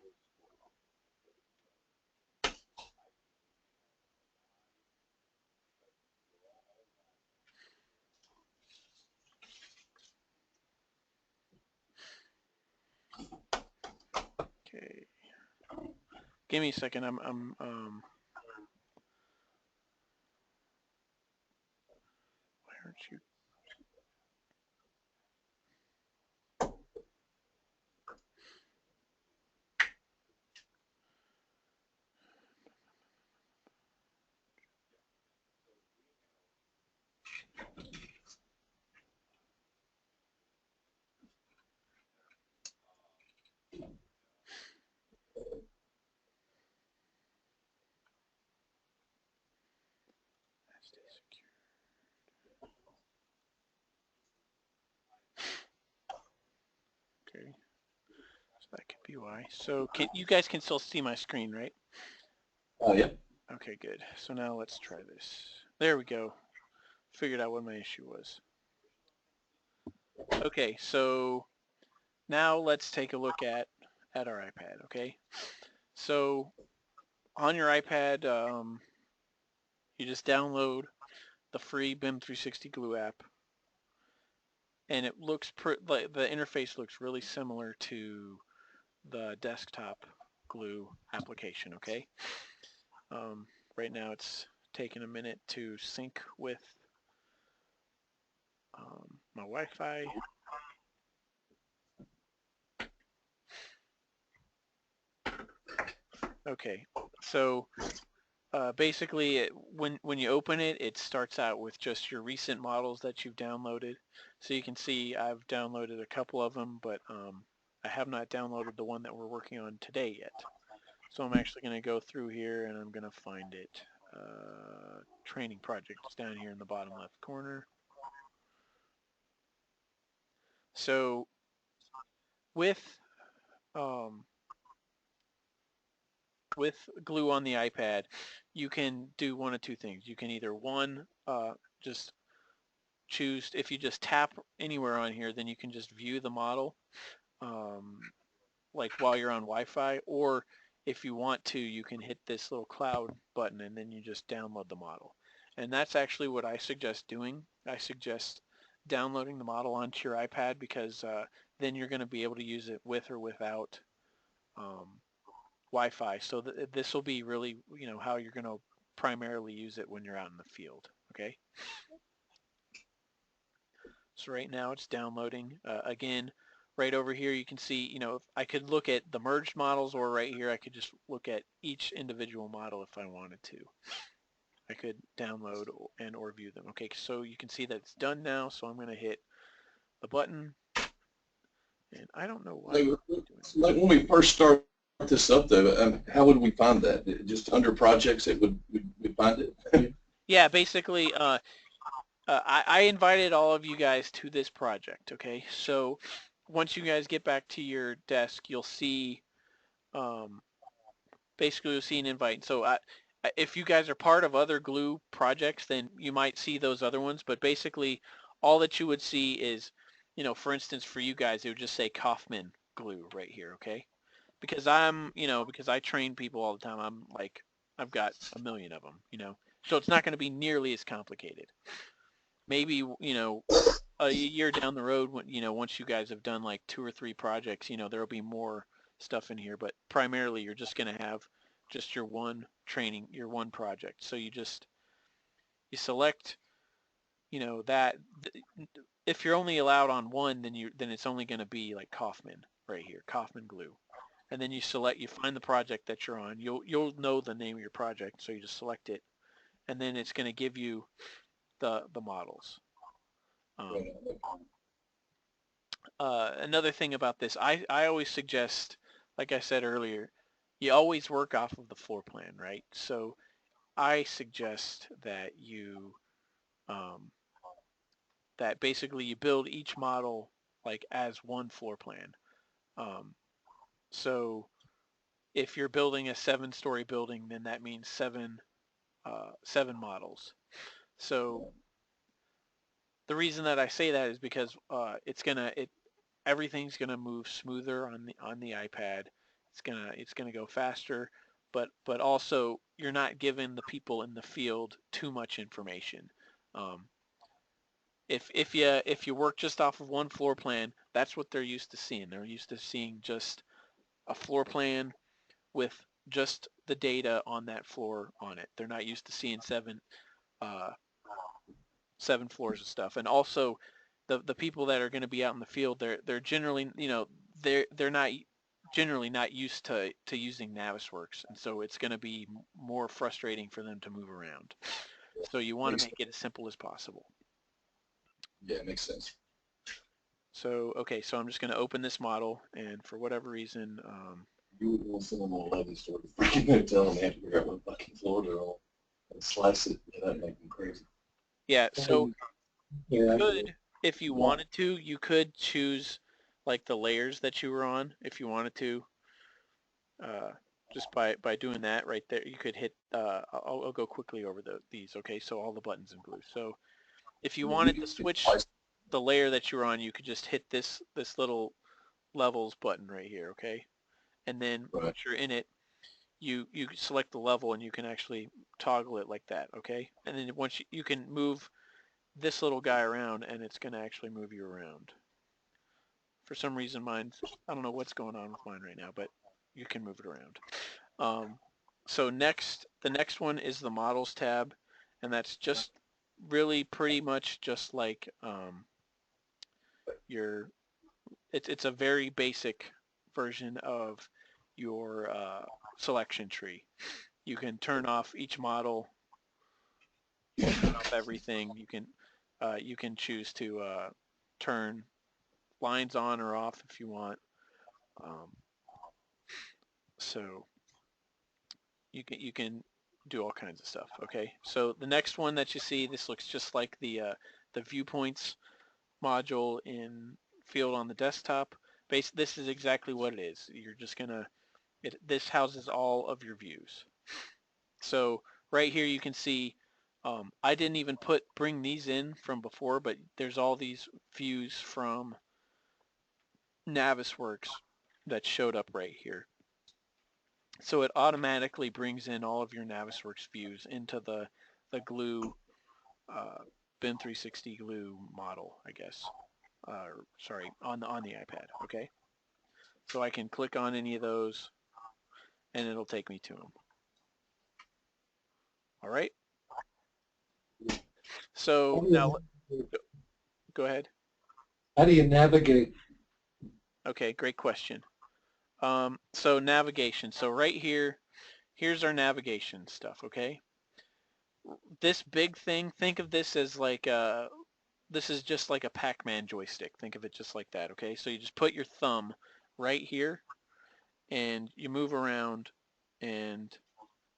Okay. Give me a second. Why aren't you? Okay. So that could be why. So you guys can still see my screen, right? Yep. Okay, good. So now let's try this. There we go. Figured out what my issue was. Okay, so now let's take a look at our iPad, okay? So on your iPad, you just download the free BIM 360 Glue app, and it looks like the interface looks really similar to the desktop Glue application, okay? Right now it's taking a minute to sync with my Wi-Fi. Okay, so basically when you open it, it starts out with just your recent models that you've downloaded. So you can see I've downloaded a couple of them, but I have not downloaded the one that we're working on today yet. So I'm actually going to go through here and I'm going to find it. Training project is down here in the bottom left corner. So with Glue on the iPad, you can do one of two things. You can either just choose, if you just tap anywhere on here, then you can just view the model like while you're on Wi-Fi, or if you want to, you can hit this little cloud button and then you just download the model. And that's actually what I suggest doing. I suggest downloading the model onto your iPad, because then you're going to be able to use it with or without Wi-Fi. So this will be really, how you're going to primarily use it when you're out in the field, okay? So right now it's downloading. Again, right over here you can see, if I could look at the merged models, or right here I could just look at each individual model if I wanted to. I could download or view them. Okay, so you can see that it's done now, so I'm going to hit the button. And I don't know why. Like when we first start this up, though, how would we find that? Just under projects, we'd find it? Yeah, basically, I invited all of you guys to this project, okay? So once you guys get back to your desk, you'll see, um, basically you'll see an invite. So if you guys are part of other glue projects, then you might see those other ones, but basically all that you would see is, for instance, for you guys, it would just say Kauffman glue right here, okay? Because because I train people all the time, I've got a million of them, so it's not going to be nearly as complicated. Maybe, a year down the road, when, once you guys have done like 2 or 3 projects, there'll be more stuff in here, but primarily you're just going to have just your one project. So you select, that if you're only allowed on one, then it's only going to be like Kauffman right here, Kauffman glue. And then you find the project that you're on. You'll know the name of your project, so you just select it, and then it's going to give you the models. Another thing about this, I always suggest, like I said earlier, you always work off of the floor plan, right? So I suggest that that basically you build each model like as one floor plan. So if you're building a 7-story building, then that means seven models. So the reason that I say that is because everything's gonna move smoother on the iPad. It's gonna go faster, but also you're not giving the people in the field too much information. Um, if you work just off of one floor plan, that's what they're used to seeing. They're used to seeing just a floor plan with just the data on that floor on it. They're not used to seeing uh, 7 floors of stuff. And also, the people that are going to be out in the field, they're generally, they're not generally not used to using Navisworks, and so it's going to be more frustrating for them to move around. So you want to make it as simple as possible. Yeah, it makes sense. So okay, so I'm just going to open this model, and for whatever reason, You would want someone on 11 store to freaking tell them they have to figure out what fucking floor they're on and slice it. Yeah, that'd make them crazy. yeah. So Yeah, if you wanted to, you could choose like the layers that you were on if you wanted to. Just by doing that right there, you could hit, I'll go quickly over these, okay? So all the buttons in glue. So if you wanted to switch the layer that you're on, you could just hit this little levels button right here, okay? And then once you're in it, you select the level and you can actually toggle it like that, okay? And then once you can move this little guy around, and it's going to actually move you around. For some reason I don't know what's going on with mine right now, but you can move it around. So the next one is the models tab, and that's just really pretty much just like it's a very basic version of your selection tree. You can turn off each model, turn off everything. You can choose to turn lines on or off if you want. So you can do all kinds of stuff. Okay, so the next one that you see, this looks just like the viewpoints module in Field on the desktop. This is exactly what it is. You're just gonna this houses all of your views. So right here you can see I didn't even bring these in from before, but there's all these views from Navisworks that showed up right here. So it automatically brings in all of your Navisworks views into the glue BIM 360 glue model, I guess. Sorry, on the iPad. Okay. So I can click on any of those, and it'll take me to them. All right. So now, go ahead. How do you navigate? Okay, great question. So navigation. So right here, here's our navigation stuff. Okay. This big thing, think of this as like this is just like a Pac-Man joystick. Think of it just like that, okay? So you just put your thumb right here and you move around, and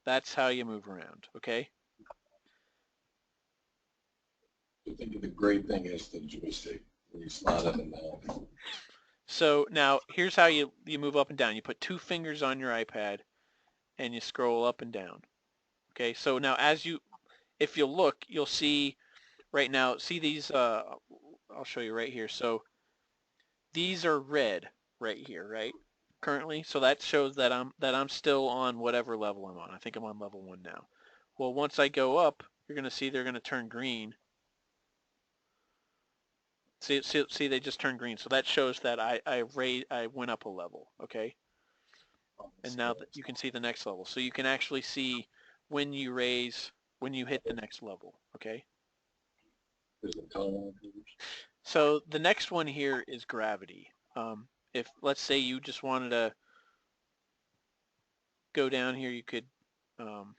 that's how you move around, okay? think of the great thing is the joystick when you slide up and down. So now here's how you move up and down. You put 2 fingers on your iPad and you scroll up and down. Okay, so now if you look, you'll see right now, see these, I'll show you right here. So these are red right here, right? Currently, so that shows that I'm still on whatever level I'm on. I think I'm on level 1 now. Well, once I go up, you're going to see they're going to turn green. See, they just turned green. So that shows that I went up a level, okay? And now that you can see the next level. So you can actually see when you hit the next level, okay? There's a color on it. So the next one here is gravity. If let's say you just wanted to go down here, um,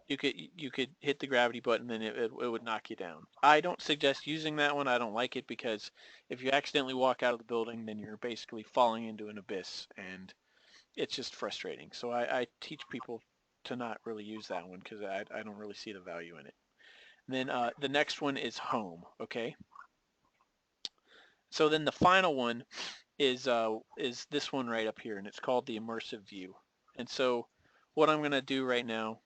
you could hit the gravity button, and it would knock you down. I don't suggest using that one. I don't like it because if you accidentally walk out of the building, then you're basically falling into an abyss, and it's just frustrating. So I teach people to not really use that one because I don't really see the value in it. And then the next one is home, okay? So then the final one is this one right up here, and it's called the immersive view. And so what I'm going to do right now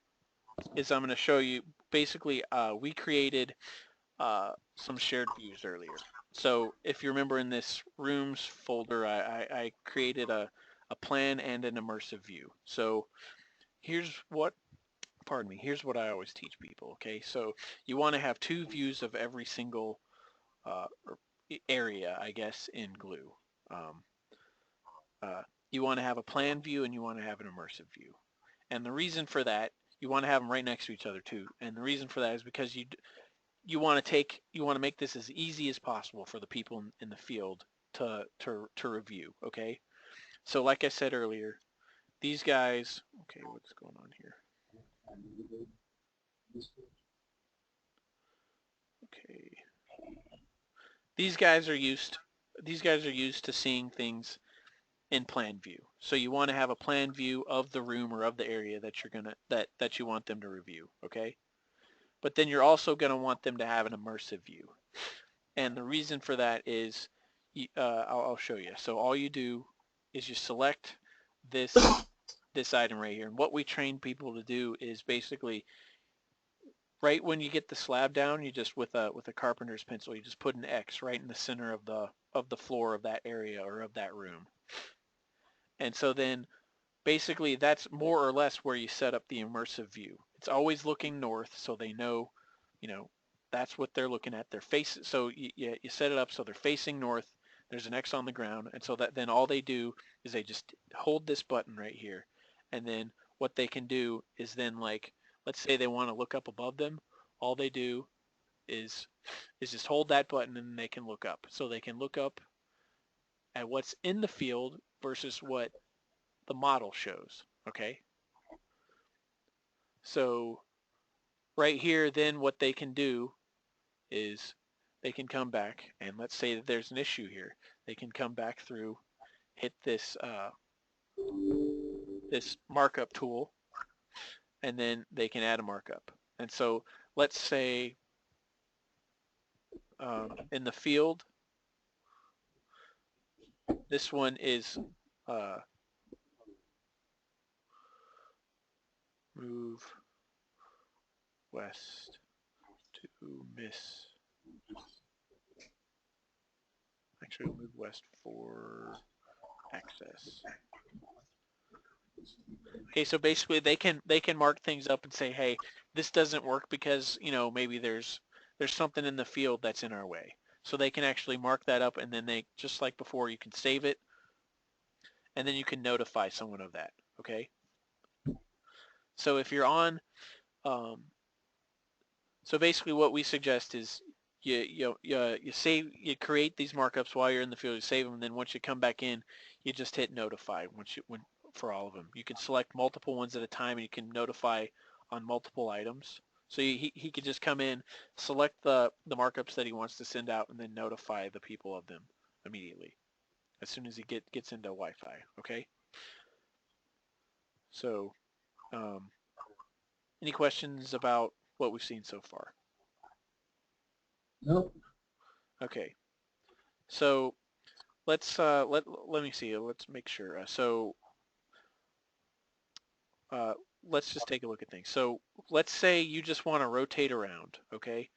is I'm going to show you, basically we created some shared views earlier. So if you remember in this rooms folder, I created a plan and an immersive view. So here's what, pardon me, here's what I always teach people, okay? So you want to have 2 views of every single area, I guess, in Glue. Um, you want to have a plan view and you want to have an immersive view. And the reason for that, you want to have them right next to each other too. And the reason for that is because you want to make this as easy as possible for the people in the field to review, okay? So like I said earlier, these guys, okay, what's going on here? Okay. These guys are used to seeing things in plan view. So you want to have a plan view of the room or of the area that that you want them to review, okay? But then you're also going to want them to have an immersive view. And the reason for that is, I'll show you. So all you do is you select this item right here. And what we train people to do is basically, right when you get the slab down, you just with a carpenter's pencil, you just put an X right in the center of the floor of that area or of that room. And so then basically that's more or less where you set up the immersive view. It's always looking north, so they know, that's what they're looking at. They're facing, so you set it up so they're facing north. There's an X on the ground, and so that then all they do is they just hold this button right here, and then what they can do is then, like, let's say they want to look up above them. All they do is just hold that button, and they can look up. So they can look up at what's in the field versus what the model shows, okay? So right here, then what they can do is they can come back, and let's say that there's an issue here. They can come back through, hit this this markup tool, and then they can add a markup. And so let's say in the field, this one is move west to miss. Actually, we'll move west for access. Okay, so basically they can mark things up and say, hey, this doesn't work because, maybe there's something in the field that's in our way. So they can actually mark that up, and then they, just like before, you can save it, and then you can notify someone of that, okay? So if you're on, so basically what we suggest is you create these markups while you're in the field, you save them, and then once you come back in, you just hit notify for all of them. You can select multiple ones at a time, and you can notify on multiple items. So he could just come in, select the markups that he wants to send out, and then notify the people of them immediately as soon as he gets into Wi-Fi, okay? So any questions about what we've seen so far? Nope. Okay. So let's let me see. Let's make sure. Uh, let's just take a look at things. So let's say you just want to rotate around. Okay,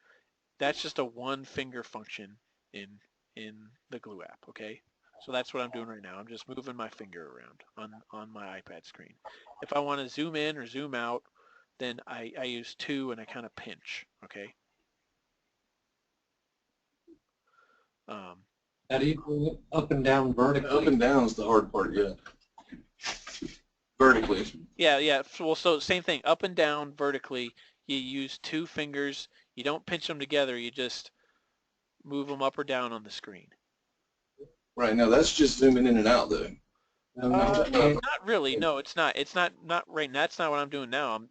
that's just a one finger function in in the Glue app. Okay, so that's what I'm doing right now. I'm just moving my finger around on my iPad screen. If I want to zoom in or zoom out, then I use 2 and I kind of pinch. Okay. Um, How do you do it? Up and down vertically? Up and down is the hard part, yeah. Vertically. Yeah. Well, so same thing. Up and down vertically, you use 2 fingers. You don't pinch them together. You just move them up or down on the screen. Right, now that's just zooming in and out, though. Not really. No, it's not. It's not right now. That's not what I'm doing now.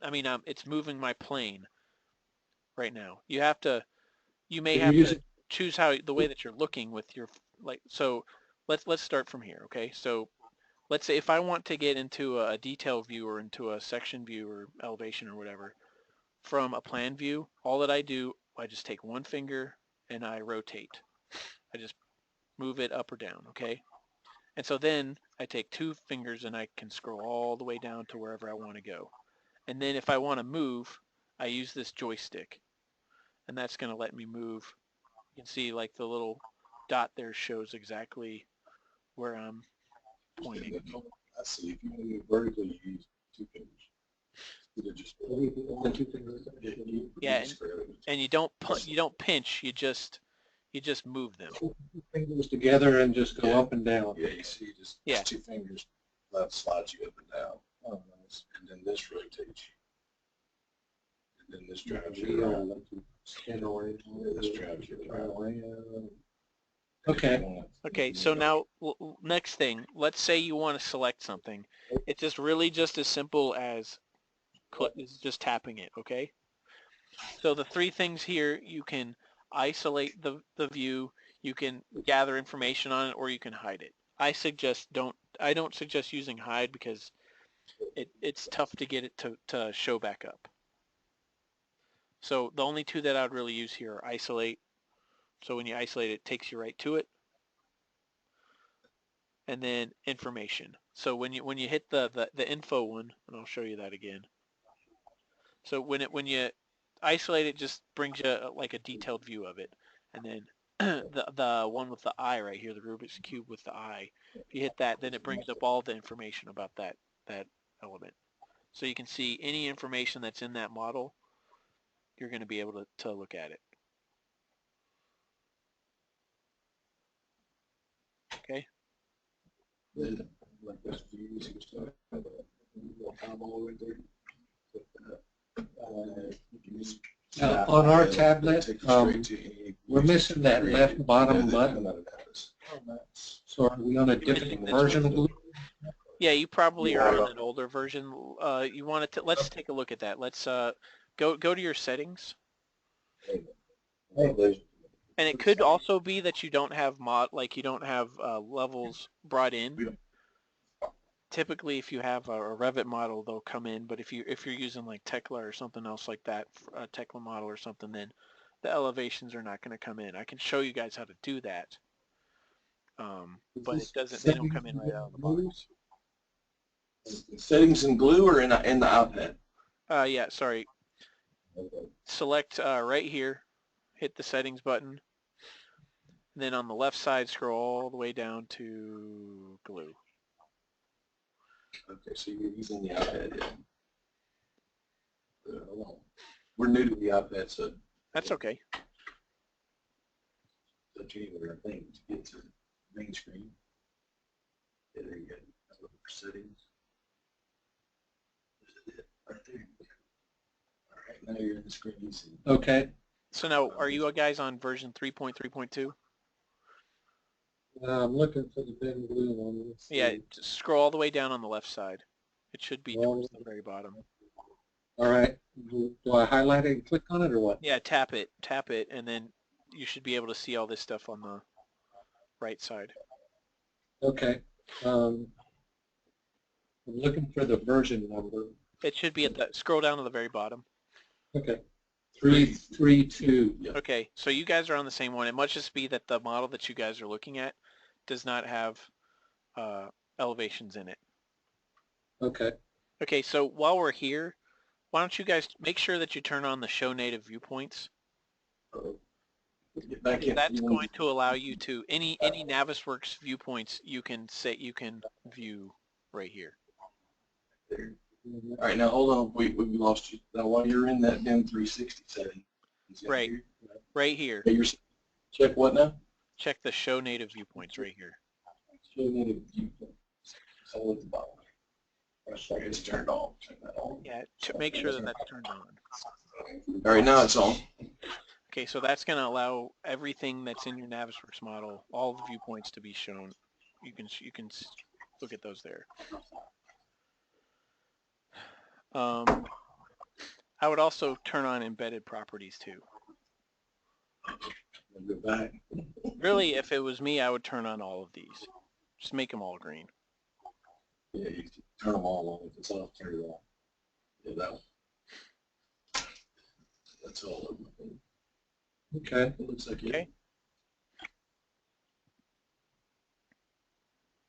It's moving my plane right now. You may have to choose the way that you're looking with your, so let's start from here, okay? So let's say if I want to get into a detail view or into a section view or elevation or whatever from a plan view, all that I do, I just take one finger and I rotate. I just move it up or down, okay? And so then I take 2 fingers and I can scroll all the way down to wherever I want to go. And then if I want to move, I use this joystick, and that's going to let me move. You can see like the little dot there shows exactly where I'm pointing. I see. If you want to move vertically, you use 2 fingers. Just, Yeah, and you don't pinch. You just move them. Fingers together and just go up and down. Yeah, you see, just 2 fingers that slides you up and down. Oh, nice. And then this rotates you. And then this drives you around. This drives you around. Okay, so now next thing, let's say you want to select something. It's just really just as simple as just tapping it, okay? So the 3 things here, you can isolate the view, you can gather information on it, or you can hide it. I don't suggest using hide because it's tough to get it to show back up. So the only 2 that I would really use here are isolate. So when you isolate it takes you right to it. And then information. So when you hit the info one, and I'll show you that again. So when you isolate it, just brings you like a detailed view of it. And then the one with the eye right here, the Rubik's Cube with the eye, if you hit that, then it brings up all the information about that element. So you can see any information that's in that model, you're going to be able to look at it. Okay? On our tablet, we're missing that left bottom button. So are we on a different version of Glue? Yeah, you probably are on an older version. You want to let's take a look at that. Let's go to your settings. And it could also be that you don't have levels brought in. Typically, if you have a Revit model, they'll come in. But if you're using like Tekla or something else like that, a Tekla model or something, then the elevations are not going to come in. I can show you guys how to do that, but they don't come in right out of the box. Settings in Glue or in the iPad? Yeah, sorry. Select right here, hit the settings button, and then on the left side scroll all the way down to Glue. Okay, so you're using the iPad, yeah. We're new to the iPad, so that's okay. So anywhere, I think, to get to the main screen. Yeah, there you go. That's what for settings. Right there. All right, now you're in the screen. You see. Okay. So now, are you guys on version 3.3.2? I'm looking for the BIM Glue one. Yeah, just scroll all the way down on the left side. It should be towards the very bottom. All right. Do I highlight it and click on it or what? Yeah, tap it, and then you should be able to see all this stuff on the right side. Okay. I'm looking for the version number. It should be scroll down to the very bottom. Okay. 332. Yeah. Okay, so you guys are on the same one. It must just be that the model that you guys are looking at does not have elevations in it. Okay. Okay, so while we're here, why don't you guys make sure that you turn on the show native viewpoints? Get back in. That's going to allow you to any Navisworks viewpoints you can view right here. All right, now hold on. We lost you. Now while you're in that BIM 360 setting, Right. Right here. Okay, check what now? Check the show native viewpoints right here. Show native viewpoint. So at the bottom. It's turned on. Turn that on. Yeah, make sure that that's turned on. All right, now it's on. Okay, so that's going to allow everything that's in your Navisworks model, all the viewpoints to be shown. You can look at those there. I would also turn on embedded properties too. Go back. Really, if it was me, I would turn on all of these. Just make them all green. Yeah, you can turn them all on. If it's off, turn it on. Yeah, that one. That's all of them. Okay. It looks like Okay.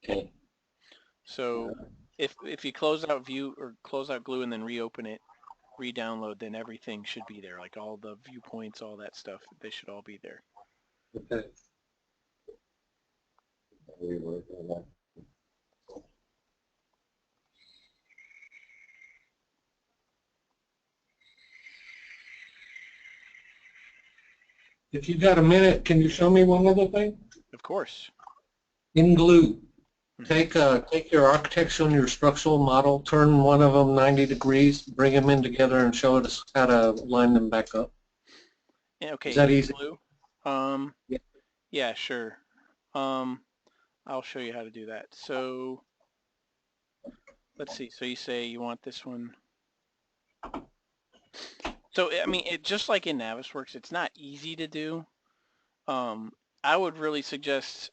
Okay. So if you close out view or close out glue and then reopen it, re-download, then everything should be there. Like all the viewpoints, all that stuff, they should all be there. Okay. If you got a minute, can you show me one other thing? Of course. In glue, take your architectural and your structural model, turn one of them 90 degrees, bring them in together, and show us how to line them back up. Yeah, okay. Is that easy? Glue? Yeah. Yeah, sure. I'll show you how to do that. So let's see. So you say you want this one. So I mean, just like in Navisworks, it's not easy to do. I would suggest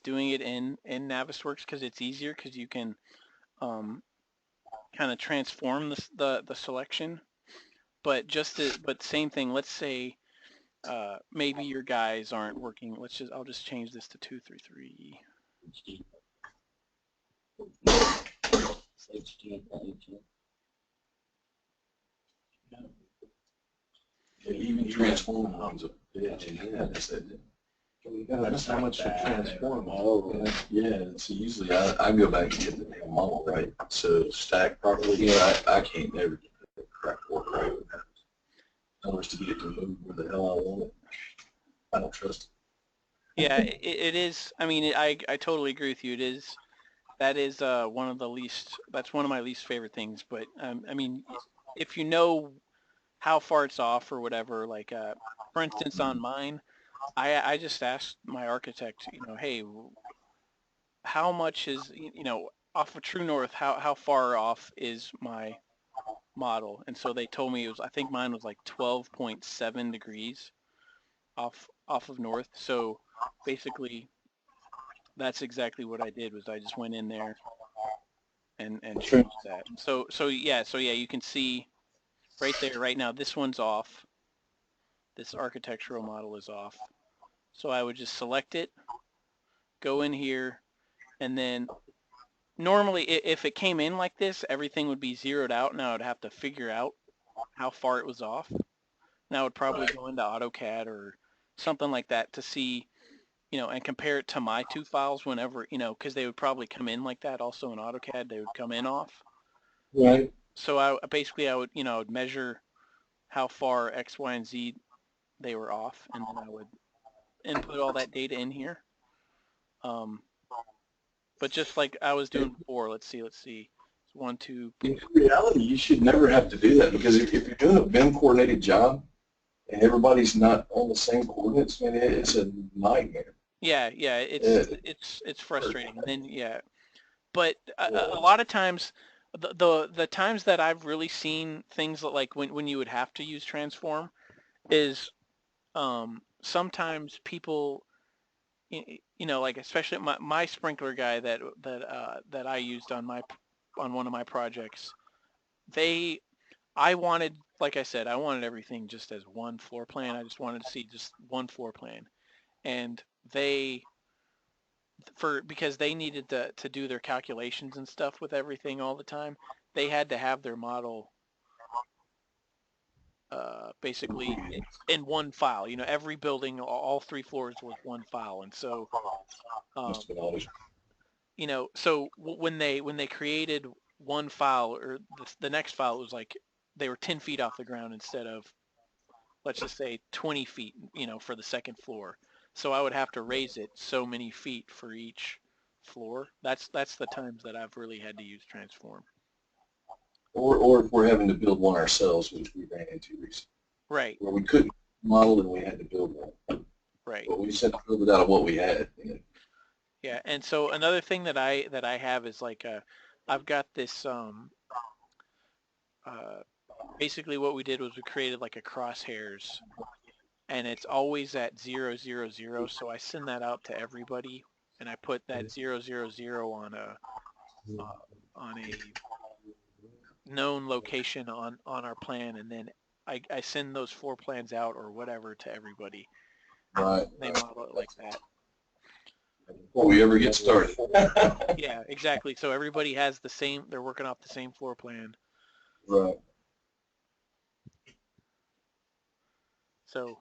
doing it in Navisworks because it's easier because you can kind of transform the selection. But but same thing. Let's say maybe your guys aren't working. I'll just change this to 233. Yeah, even transform ones. Yeah, that's it. That's how much to transform. Oh, yeah. So usually I go back and get the damn model right. So stack properly. Yeah, I can't never get the correct work right with that. In order to get it to move where the hell I want it, I don't trust it. Yeah, it is. I mean, I totally agree with you. It is. That is one of the least. That's one of my least favorite things. But I mean, if you know how far it's off or whatever, like for instance, on mine, I just asked my architect, hey, how much is, off of True North, how far off is my model? And so they told me I think mine was like 12.7 degrees off of north. So basically that's exactly what I did was I just went in there and changed that. So yeah, you can see right there, right now, this one's off. This architectural model is off. So I would just select it, go in here, and then normally if it came in like this, everything would be zeroed out. Now I'd have to figure out how far it was off. Now I would probably go into AutoCAD or something like that to see, and compare it to my two files whenever, because they would probably come in like that also in AutoCAD. They would come in off. Right. So I would, I would measure how far X, Y, and Z they were off, and then I would input all that data in here. But just like I was doing before, let's see. It's 1, 2. In reality, you should never have to do that because if you're doing a BIM coordinated job and everybody's not on the same coordinates, man, it's a nightmare. Yeah, it's frustrating. And then yeah, but a lot of times, the times that I've really seen things like when you would have to use transform is sometimes people, like especially my sprinkler guy that I used on one of my projects, I wanted, like I said, I wanted everything just as one floor plan. I just wanted to see just one floor plan. And they, because they needed to do their calculations and stuff with everything all the time, they had to have their model basically in one file. You know, every building, all 3 floors was one file. And so, you know, so when they created one file, or the next file was like, they were 10 feet off the ground instead of, let's just say 20 feet, you know, for the second floor. So I would have to raise it so many feet for each floor. That's the times that I've really had to use transform. Or if we're having to build one ourselves, which we ran into recently. Right. Where we couldn't model and we had to build one. Right. But we just had to build it out of what we had. Yeah, and so another thing that I have is like I've got this basically what we did was we created like a crosshairs, and it's always at 0, 0, 0. So I send that out to everybody, and I put that 0, 0, 0 on a known location on our plan, and then I send those floor plans out or whatever to everybody. Right. They model it like that. Before we ever get started. Yeah, exactly. So everybody has the same, they're working off the same floor plan. Right. So,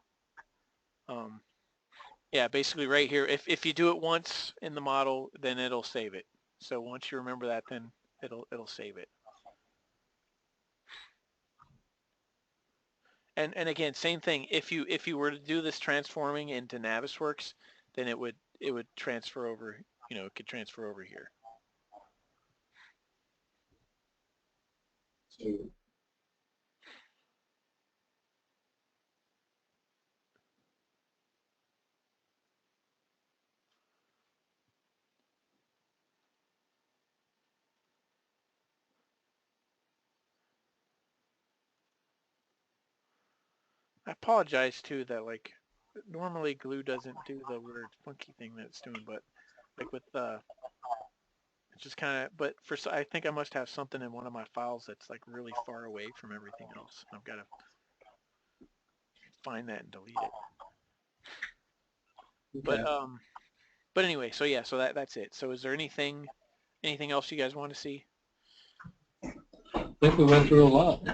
yeah, basically right here, if you do it once in the model, then it'll save it. So once you remember that, then it'll save it. And again, same thing. If you were to do this transforming into Navisworks, then it would transfer over. You know, it could transfer over here. So, I apologize too that like normally glue doesn't do the weird funky thing that it's doing, but like with it's just kind of, but I think I must have something in one of my files that's like really far away from everything else. I've got to find that and delete it. Okay. But anyway, so yeah, so that's it. So is there anything else you guys want to see? I think we went through a lot.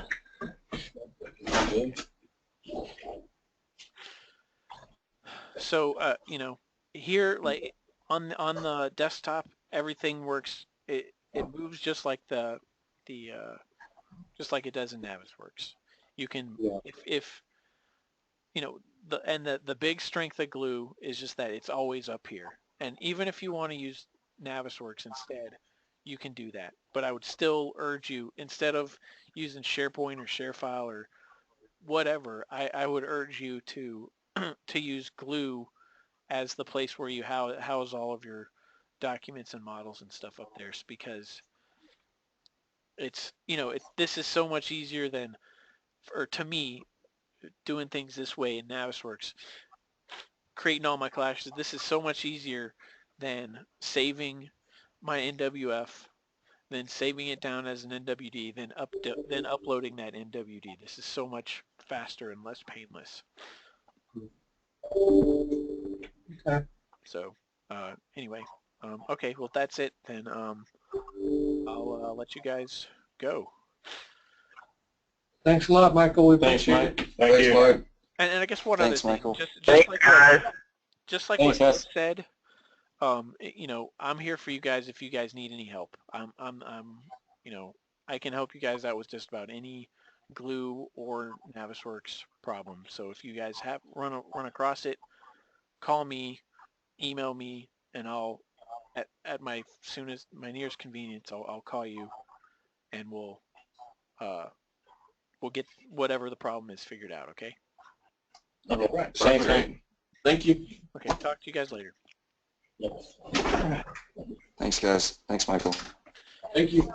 So you know, here like on the desktop, everything works. It moves just like the just like it does in Navisworks. You can if you know the big strength of glue is just that it's always up here. And even if you want to use Navisworks instead, you can do that. But I would still urge you, instead of using SharePoint or ShareFile or whatever, I would urge you to to use glue as the place where you house all of your documents and models and stuff up there, because it's, you know, this is so much easier than, or to me, doing things this way in Navisworks, creating all my clashes. This is so much easier than saving my NWF, then saving it down as an NWD, then uploading that NWD. This is so much faster and less painless. Okay. So anyway, okay, well that's it then. I'll let you guys go. Thanks a lot, Michael. We Thanks, appreciate Mike. it. Thanks, Mike. And I guess one Thanks, other thing, Michael. just like Thanks, what guys. you said, you know, I'm here for you guys if you guys need any help. I'm you know, I can help you guys out with just about any glue or Navisworks problem. So if you guys have run across it, call me, email me, and I'll at my nearest convenience, I'll call you, and we'll get whatever the problem is figured out. Okay. All right. Thanks, Mike. Thank you. Okay. Talk to you guys later. Thanks, guys. Thanks, Michael. Thank you.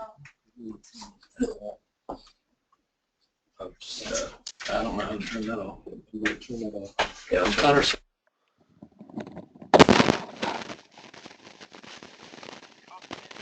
I don't know how to turn that off. Yeah, I'm trying to